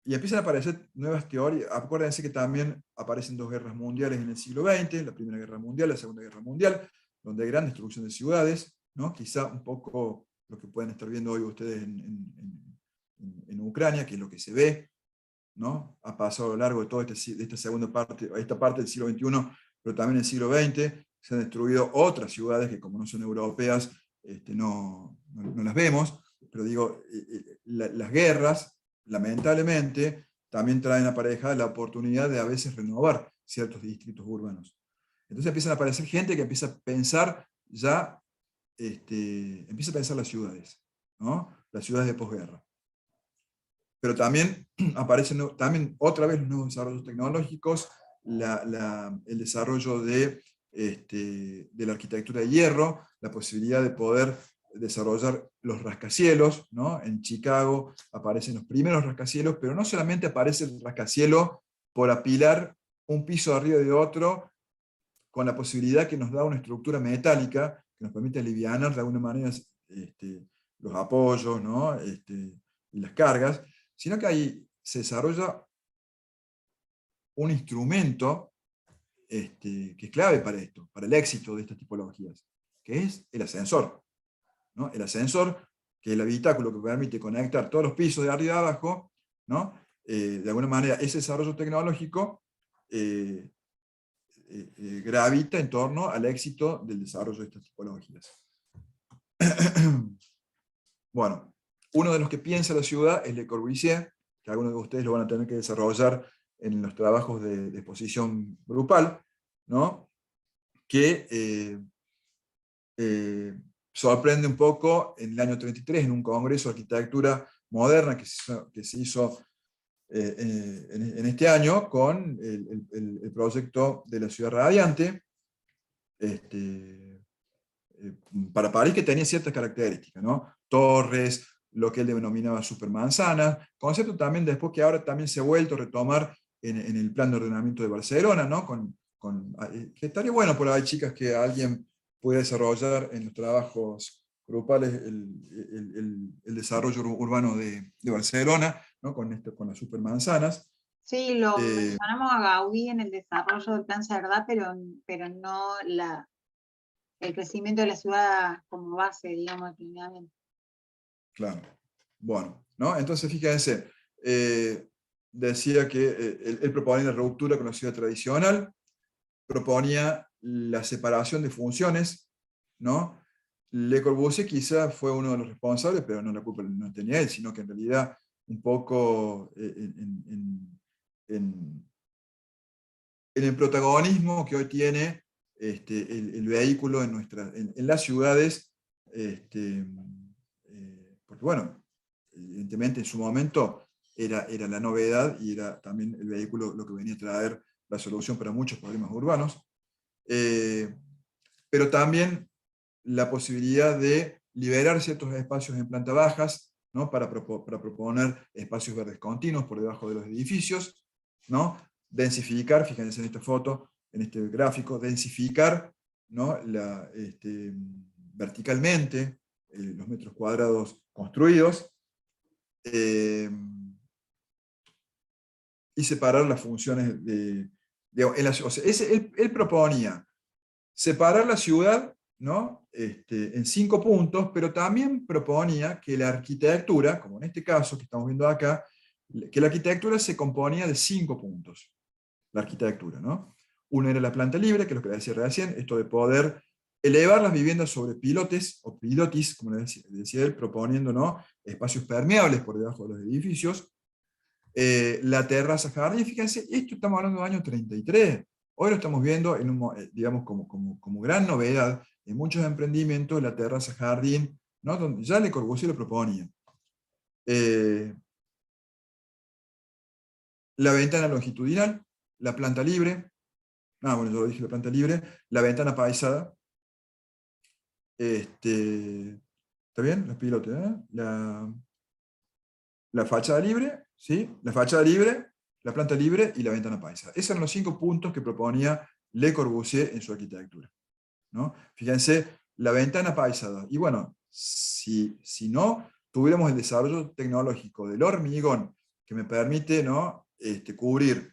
Y empiezan a aparecer nuevas teorías. Acuérdense que también aparecen dos guerras mundiales en el siglo XX, la Primera Guerra Mundial, la Segunda Guerra Mundial, donde hay gran destrucción de ciudades, ¿no? Quizá un poco lo que pueden estar viendo hoy ustedes en Ucrania, que es lo que se ve, ¿no? Ha pasado a lo largo de toda esta segunda parte, esta parte del siglo XXI, pero también en el siglo XX, se han destruido otras ciudades que, como no son europeas, no las vemos, pero digo, las guerras, lamentablemente, también traen aparejada la oportunidad de a veces renovar ciertos distritos urbanos. Entonces empiezan a aparecer gente que empieza a pensar ya, empieza a pensar las ciudades, ¿no? Las ciudades de posguerra. Pero también aparecen también otra vez los nuevos desarrollos tecnológicos, el desarrollo de la arquitectura de hierro, la posibilidad de poder desarrollar los rascacielos, ¿no? En Chicago aparecen los primeros rascacielos, pero no solamente aparece el rascacielo por apilar un piso arriba de otro, con la posibilidad que nos da una estructura metálica que nos permite aliviar de alguna manera los apoyos, ¿no? Y las cargas, sino que ahí se desarrolla un instrumento que es clave para esto, para el éxito de estas tipologías, que es el ascensor, ¿no? El ascensor, que es el habitáculo que permite conectar todos los pisos de arriba a abajo, ¿no? De alguna manera ese desarrollo tecnológico gravita en torno al éxito del desarrollo de estas tipologías. Bueno, uno de los que piensa la ciudad es Le Corbusier, que algunos de ustedes lo van a tener que desarrollar en los trabajos de exposición grupal, ¿no? Que sorprende un poco en el año 33 en un congreso de arquitectura moderna que se hizo en este año con el proyecto de la ciudad radiante para París, que tenía ciertas características, ¿no? Torres, lo que él denominaba supermanzanas, concepto también después que ahora también se ha vuelto a retomar en el plan de ordenamiento de Barcelona, ¿no? Que estaría bueno por ahí, chicas, que alguien pueda desarrollar en los trabajos grupales el desarrollo urbano de Barcelona, ¿no? Con las supermanzanas. Sí, lo mencionamos a Gaudí en el desarrollo del plan Cerdá, pero no el crecimiento de la ciudad como base, digamos, definitivamente. Claro. Bueno, ¿no? Entonces, fíjense, decía que él proponía la ruptura con la ciudad tradicional, proponía la separación de funciones, ¿no? Le Corbusier quizá fue uno de los responsables, pero no la culpa no tenía él, sino que en realidad un poco en el protagonismo que hoy tiene el vehículo en las ciudades, porque bueno, evidentemente en su momento era la novedad y era también el vehículo lo que venía a traer la solución para muchos problemas urbanos, pero también la posibilidad de liberar ciertos espacios en planta bajas, ¿no? para proponer espacios verdes continuos por debajo de los edificios, ¿no? Densificar, fíjense en esta foto, en este gráfico, densificar, ¿no? Verticalmente los metros cuadrados construidos, y separar las funciones o sea, él proponía separar la ciudad, ¿no? En 5 puntos, pero también proponía que la arquitectura, como en este caso que estamos viendo acá, que la arquitectura se componía de 5 puntos. La arquitectura, ¿no? Una era la planta libre, que es lo que decía recién, esto de poder elevar las viviendas sobre pilotes, o pilotis, como decía él, proponiendo, ¿no?, espacios permeables por debajo de los edificios. La terraza jardín, fíjense, esto estamos hablando del año 33. Hoy lo estamos viendo, digamos, como gran novedad en muchos emprendimientos, la terraza jardín, ¿no?, donde ya Le Corbusier lo proponía. La ventana longitudinal, la planta libre, bueno, yo dije la planta libre, la ventana paisada, ¿está bien? Los pilotes, la fachada libre, ¿sí? La fachada libre, la planta libre y la ventana paisada. Esos eran los 5 puntos que proponía Le Corbusier en su arquitectura, ¿no? Fíjense, la ventana paisada. Y bueno, si no tuviéramos el desarrollo tecnológico del hormigón que me permite, ¿no?, cubrir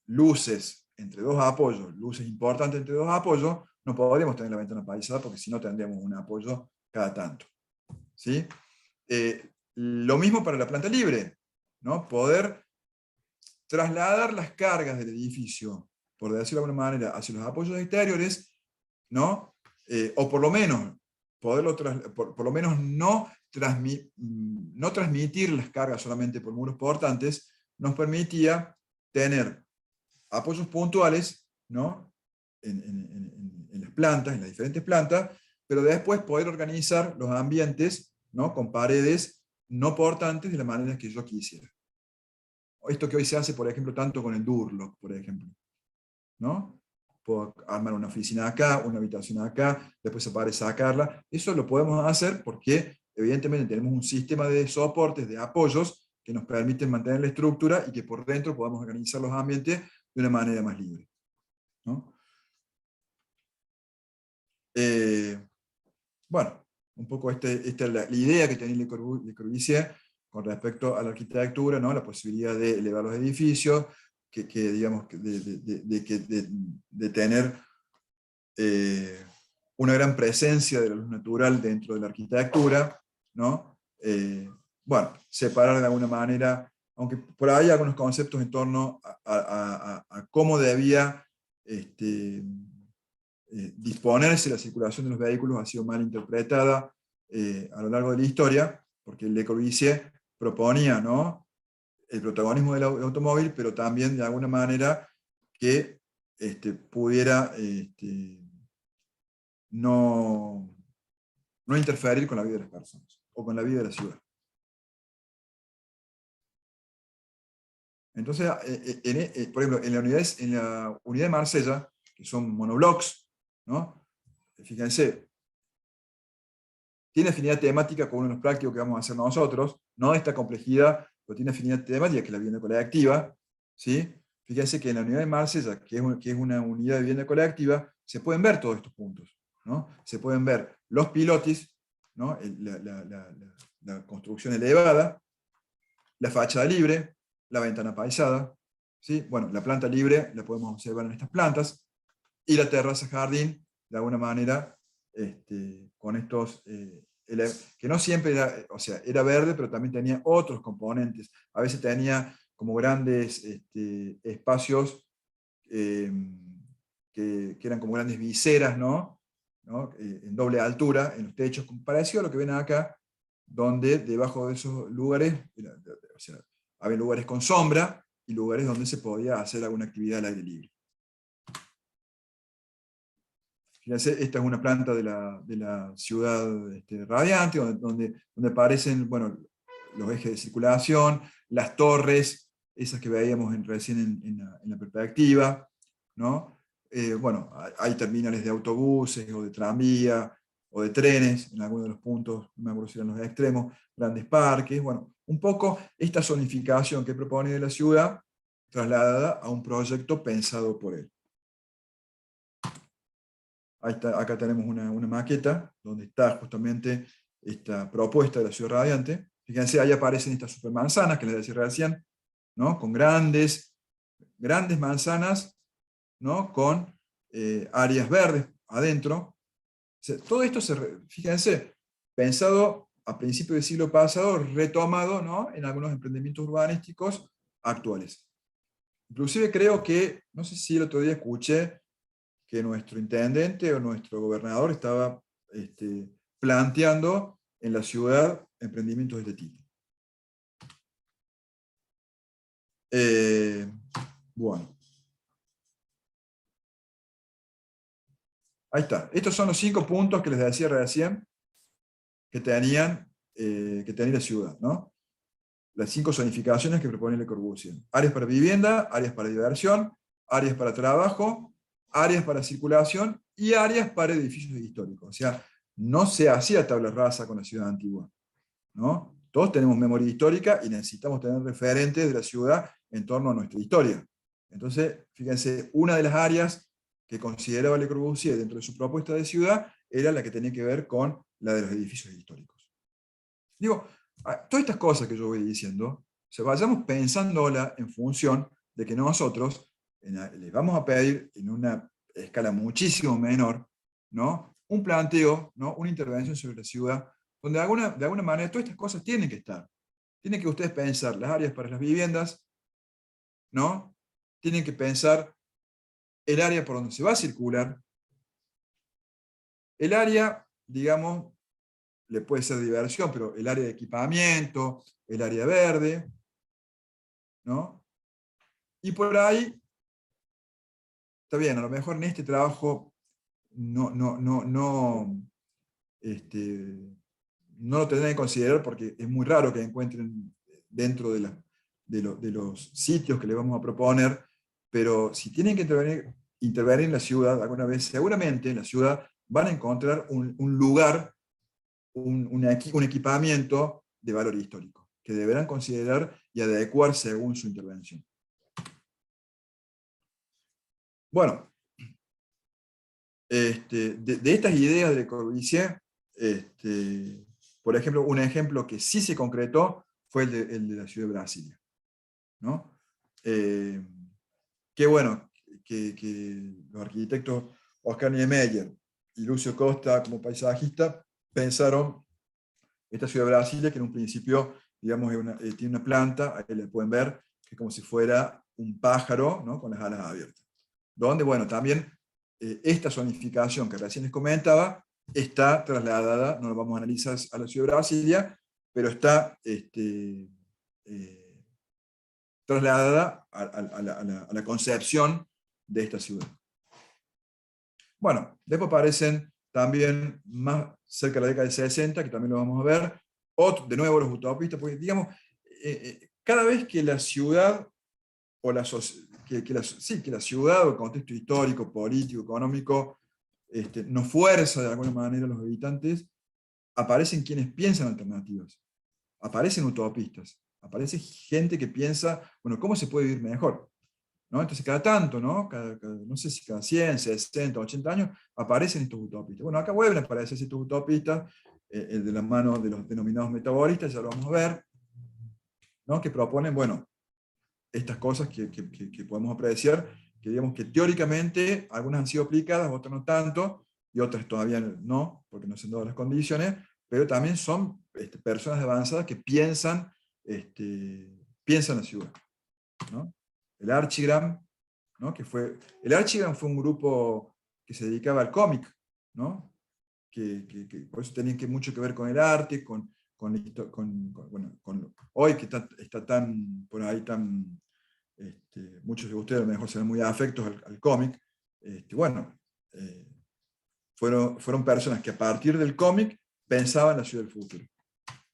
luces entre dos apoyos, luces importantes entre dos apoyos, no podríamos tener la ventana paisada porque si no tendríamos un apoyo cada tanto, ¿sí? Lo mismo para la planta libre, ¿no? Poder trasladar las cargas del edificio, por decirlo de alguna manera, hacia los apoyos exteriores, ¿no? O por lo menos, por lo menos no transmitir las cargas solamente por muros portantes, nos permitía tener apoyos puntuales, ¿no?, en las plantas, en las diferentes plantas, pero después poder organizar los ambientes, ¿no?, con paredes no portantes de la manera que yo quisiera. Esto que hoy se hace, por ejemplo, tanto con el Durlock, por ejemplo, ¿no? Puedo armar una oficina acá, una habitación acá, después aparece sacarla. Eso lo podemos hacer porque, evidentemente, tenemos un sistema de soportes, de apoyos, que nos permiten mantener la estructura y que por dentro podamos organizar los ambientes de una manera más libre, ¿no? Bueno, un poco esta es la idea que tenía Le Corbusier con respecto a la arquitectura, ¿no?, la posibilidad de elevar los edificios, digamos, de tener una gran presencia de la luz natural dentro de la arquitectura, ¿no? Bueno, separar de alguna manera, aunque por ahí hay algunos conceptos en torno a cómo debía disponerse la circulación de los vehículos ha sido mal interpretada a lo largo de la historia, porque Le Corbusier proponía, ¿no?, el protagonismo del automóvil, pero también de alguna manera que pudiera no interferir con la vida de las personas, o con la vida de la ciudad. Entonces, por ejemplo, en la unidad de Marsella, que son monoblocks, ¿no?, fíjense, tiene afinidad temática con uno de los prácticos que vamos a hacer nosotros, no de esta complejidad, pero tiene afinidad temática, que es la vivienda colectiva, ¿sí? Fíjense que en la unidad de Marsella, que es una unidad de vivienda colectiva, se pueden ver todos estos puntos, ¿no? Se pueden ver los pilotis, ¿no?, la construcción elevada, la fachada libre, la ventana paisada, ¿sí? Bueno, la planta libre la podemos observar en estas plantas, y la terraza jardín, de alguna manera, con estos, que no siempre era, o sea, era verde, pero también tenía otros componentes. A veces tenía como grandes espacios que eran como grandes viseras, ¿no? En doble altura, en los techos, parecido a lo que ven acá, donde debajo de esos lugares, o sea, había lugares con sombra y lugares donde se podía hacer alguna actividad al aire libre. Fíjense, esta es una planta de la ciudad radiante, donde aparecen, bueno, los ejes de circulación, las torres, esas que veíamos recién en la perspectiva, ¿no? Bueno, hay terminales de autobuses, o de tranvía, o de trenes, en algunos de los puntos, no me acuerdo si eran los extremos, grandes parques, bueno, un poco esta zonificación que propone de la ciudad, trasladada a un proyecto pensado por él. Acá tenemos una maqueta donde está justamente esta propuesta de la ciudad radiante. Fíjense, ahí aparecen estas supermanzanas que les decía recién, ¿no?, con grandes manzanas, ¿no?, con áreas verdes adentro. O sea, todo esto, fíjense, pensado a principios del siglo pasado, retomado, ¿no?, en algunos emprendimientos urbanísticos actuales. Inclusive creo que, no sé si el otro día escuché que nuestro intendente o nuestro gobernador estaba planteando en la ciudad emprendimientos de este tipo. Bueno, ahí está. Estos son los 5 puntos que les decía recién que tenía la ciudad, ¿no? Las 5 zonificaciones que propone Le Corbusier. Áreas para vivienda, áreas para diversión, áreas para trabajo, áreas para circulación y áreas para edificios históricos. O sea, no se hacía tabla rasa con la ciudad antigua, ¿no? Todos tenemos memoria histórica y necesitamos tener referentes de la ciudad en torno a nuestra historia. Entonces, fíjense, una de las áreas que consideraba Le Corbusier dentro de su propuesta de ciudad era la que tenía que ver con la de los edificios históricos. Digo, todas estas cosas que yo voy diciendo, vayamos pensándola en función de que nosotros les vamos a pedir en una escala muchísimo menor, ¿no? Un planteo, ¿no? Una intervención sobre la ciudad, donde de alguna manera todas estas cosas tienen que estar. Tienen que ustedes pensar las áreas para las viviendas, ¿no? Tienen que pensar el área por donde se va a circular, el área, digamos, le puede ser diversión, pero el área de equipamiento, el área verde, ¿no? Y por ahí, está bien, a lo mejor en este trabajo no lo tendrán que considerar porque es muy raro que encuentren dentro de los sitios que les vamos a proponer, pero si tienen que intervenir en la ciudad alguna vez, seguramente en la ciudad van a encontrar un lugar, un equipamiento de valor histórico, que deberán considerar y adecuar según su intervención. Bueno, de estas ideas de Le Corbusier, por ejemplo, un ejemplo que sí se concretó fue el de la ciudad de Brasilia, ¿no? Qué bueno que los arquitectos Oscar Niemeyer y Lucio Costa, como paisajista, pensaron esta ciudad de Brasilia, que en un principio, digamos, tiene una planta, ahí le pueden ver, que es como si fuera un pájaro, ¿no? Con las alas abiertas. Donde, bueno, también esta zonificación que recién les comentaba está trasladada, no lo vamos a analizar a la ciudad de Brasilia, pero está trasladada a la concepción de esta ciudad. Bueno, después aparecen también más cerca de la década de 60, que también lo vamos a ver, de nuevo los utopistas, porque digamos, cada vez que la ciudad o que la ciudad o el contexto histórico, político, económico, nos fuerza de alguna manera a los habitantes, aparecen quienes piensan alternativas, aparecen utopistas, aparece gente que piensa, bueno, ¿cómo se puede vivir mejor? ¿No? Entonces cada tanto, ¿no? No sé si cada 100, 60, 80 años, aparecen estos utopistas. Bueno, acá vuelven a aparecer estos utopistas, de la mano de los denominados metabolistas, ya lo vamos a ver, ¿no? Que proponen, bueno, estas cosas que podemos apreciar, que digamos que teóricamente algunas han sido aplicadas, otras no tanto, y otras todavía no, porque no se han dado las condiciones, pero también son personas avanzadas que piensan la ciudad, ¿no? El Archigram, ¿no? El Archigram fue un grupo que se dedicaba al cómic, ¿no? Que por eso tenía mucho que ver con el arte, hoy que está tan, por ahí tan, muchos de ustedes a lo mejor se ven muy afectos al cómic, bueno, fueron personas que a partir del cómic pensaban la ciudad del futuro,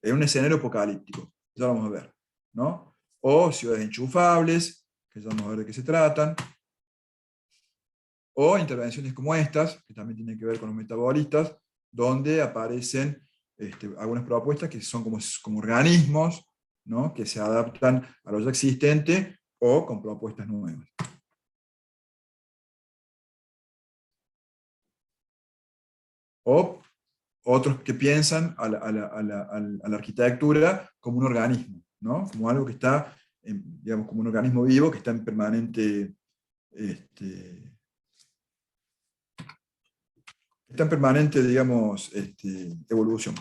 en un escenario apocalíptico, ya lo vamos a ver, ¿no? O ciudades enchufables, que ya vamos a ver de qué se tratan, o intervenciones como estas, que también tienen que ver con los metabolistas, donde aparecen algunas propuestas que son como organismos, ¿no? Que se adaptan a lo ya existente o con propuestas nuevas. O otros que piensan a la arquitectura como un organismo, ¿no? Como algo que está, digamos, como un organismo vivo que está en permanente, digamos, evolución.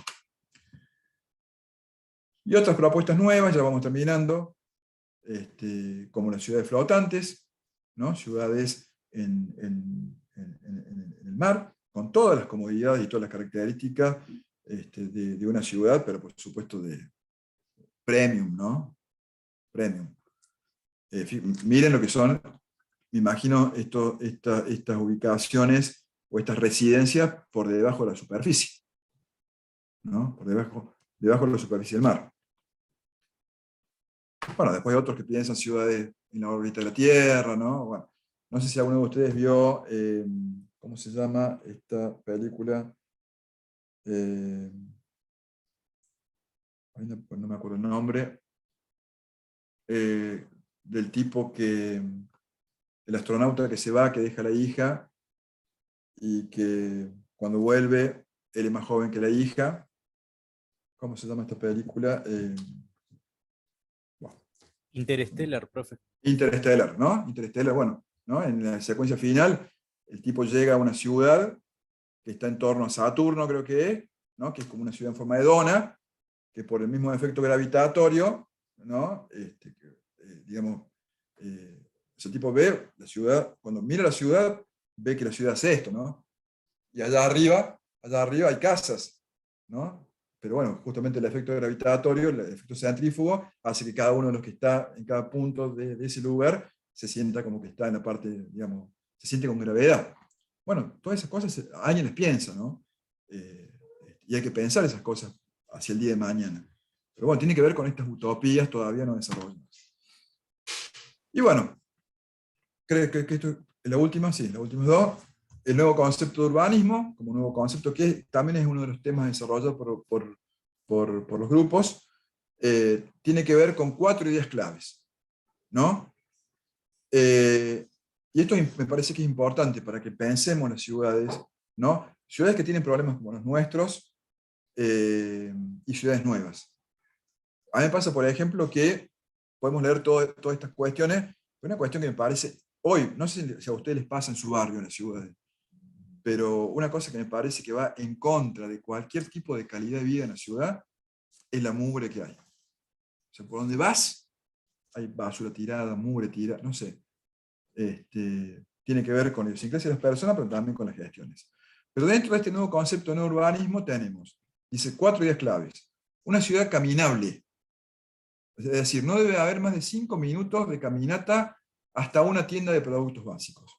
Y otras propuestas nuevas, ya vamos terminando, como las ciudades flotantes, ¿no? Ciudades en el mar, con todas las comodidades y todas las características de una ciudad, pero por supuesto de premium, ¿no? Premium. Miren lo que son, me imagino, estas ubicaciones o estas residencias por debajo de la superficie, ¿no? Por debajo de la superficie del mar. Bueno, después hay otros que piensan ciudades en la órbita de la Tierra, ¿no? Bueno, no sé si alguno de ustedes vio, ¿cómo se llama esta película? No me acuerdo el nombre, del tipo el astronauta que se va, que deja a la hija, y que cuando vuelve, él es más joven que la hija. ¿Cómo se llama esta película? Bueno. Interstellar, profe. Interstellar, ¿no? Interstellar, bueno, ¿no? En la secuencia final, el tipo llega a una ciudad que está en torno a Saturno, creo que es, ¿no? Que es como una ciudad en forma de dona, que por el mismo efecto gravitatorio, ¿no? Digamos, ese tipo ve la ciudad, cuando mira la ciudad, ve que la ciudad hace esto, ¿no? Y allá arriba hay casas, ¿no? Pero bueno, justamente el efecto gravitatorio, el efecto centrífugo, hace que cada uno de los que está en cada punto de ese lugar se sienta como que está en la parte, digamos, se siente con gravedad. Bueno, todas esas cosas alguien las piensa, ¿no? Y hay que pensar esas cosas hacia el día de mañana. Pero bueno, tiene que ver con estas utopías todavía no desarrolladas. Y bueno, creo que esto es la última, sí, las últimas dos. El nuevo concepto de urbanismo, como nuevo concepto que también es uno de los temas desarrollados por los grupos, tiene que ver con 4 ideas claves, ¿no? Y esto me parece que es importante para que pensemos las ciudades, ¿no? Ciudades que tienen problemas como los nuestros y ciudades nuevas. A mí me pasa, por ejemplo, que podemos leer todas estas cuestiones, una cuestión que me parece, hoy, no sé si a ustedes les pasa en su barrio, en las ciudades, pero una cosa que me parece que va en contra de cualquier tipo de calidad de vida en la ciudad es la mugre que hay. O sea, por donde vas, hay basura tirada, mugre tirada, no sé. Tiene que ver con la idiosincrasia de las personas, pero también con las gestiones. Pero dentro de este nuevo concepto de urbanismo tenemos, dice, 4 ideas claves. Una ciudad caminable. Es decir, no debe haber más de 5 minutos de caminata hasta una tienda de productos básicos.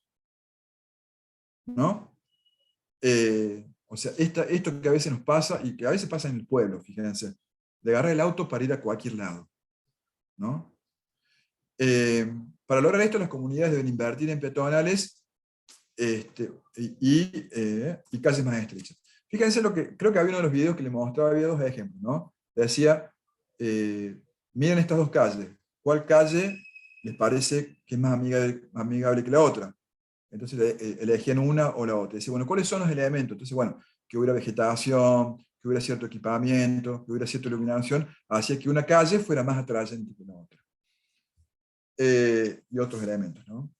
¿No? O sea, esto que a veces nos pasa, y que a veces pasa en el pueblo, fíjense, de agarrar el auto para ir a cualquier lado, ¿no? Para lograr esto, las comunidades deben invertir en peatonales y calles más estrechas. Fíjense creo que había uno de los videos que les mostraba, había 2 ejemplos, ¿no? Decía, miren estas 2 calles, ¿cuál calle les parece que es más amigable que la otra? Entonces elegían una o la otra. Decían, bueno, ¿cuáles son los elementos? Entonces, bueno, que hubiera vegetación, que hubiera cierto equipamiento, que hubiera cierta iluminación, hacía que una calle fuera más atrayente que la otra. Y otros elementos, ¿no?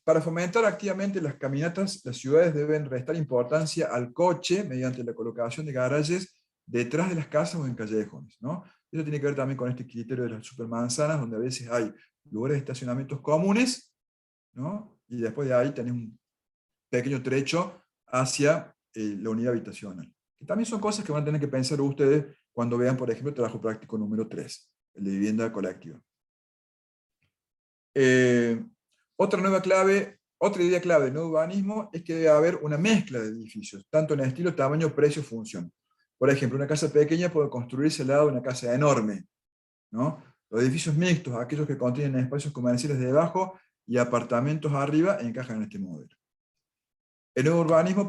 Para fomentar activamente las caminatas, las ciudades deben restar importancia al coche mediante la colocación de garajes detrás de las casas o en callejones, ¿no? Eso tiene que ver también con este criterio de las supermanzanas, donde a veces hay lugares de estacionamientos comunes, ¿no? Y después de ahí tenés un pequeño trecho hacia la unidad habitacional. Que también son cosas que van a tener que pensar ustedes cuando vean, por ejemplo, el trabajo práctico número 3, el de vivienda colectiva. Otra idea clave del nuevo urbanismo es que debe haber una mezcla de edificios, tanto en estilo, tamaño, precio, función. Por ejemplo, una casa pequeña puede construirse al lado de una casa enorme, ¿no? Los edificios mixtos, aquellos que contienen espacios comerciales debajo y apartamentos arriba, encajan en este modelo. El nuevo urbanismo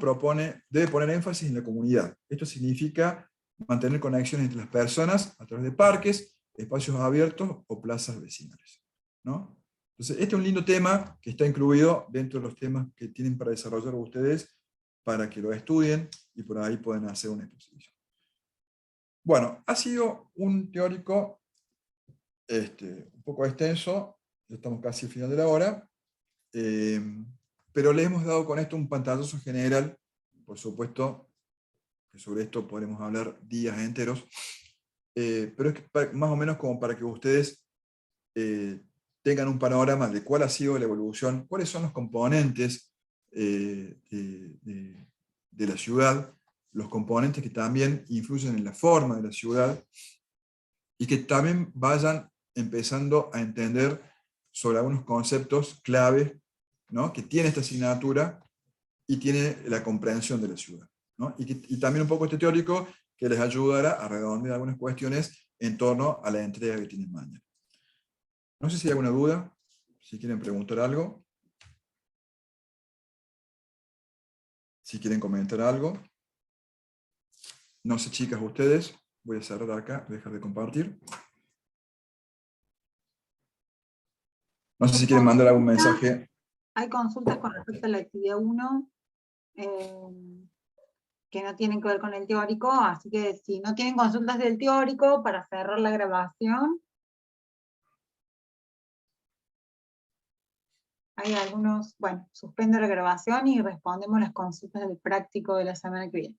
debe poner énfasis en la comunidad. Esto significa mantener conexiones entre las personas a través de parques, espacios abiertos o plazas vecinales, ¿no? Entonces, este es un lindo tema que está incluido dentro de los temas que tienen para desarrollar ustedes para que lo estudien y por ahí pueden hacer una exposición. Bueno, ha sido un teórico un poco extenso, ya estamos casi al final de la hora, pero le hemos dado con esto un pantallazo general. Por supuesto que sobre esto podremos hablar días enteros, pero es que más o menos como para que ustedes tengan un panorama de cuál ha sido la evolución, cuáles son los componentes de la ciudad, los componentes que también influyen en la forma de la ciudad, y que también vayan empezando a entender sobre algunos conceptos clave, ¿no?, que tiene esta asignatura y tiene la comprensión de la ciudad, ¿no? Y también un poco este teórico que les ayudará a redondear algunas cuestiones en torno a la entrega que tienen mañana. No sé si hay alguna duda, si quieren preguntar algo, si quieren comentar algo. No sé, chicas, ustedes. Voy a cerrar acá, dejar de compartir. No sé si quieren mandar algún mensaje. Hay consultas con respecto a la actividad 1 que no tienen que ver con el teórico, así que si no tienen consultas del teórico, para cerrar la grabación, hay algunos, bueno, suspendo la grabación y respondemos las consultas del práctico de la semana que viene.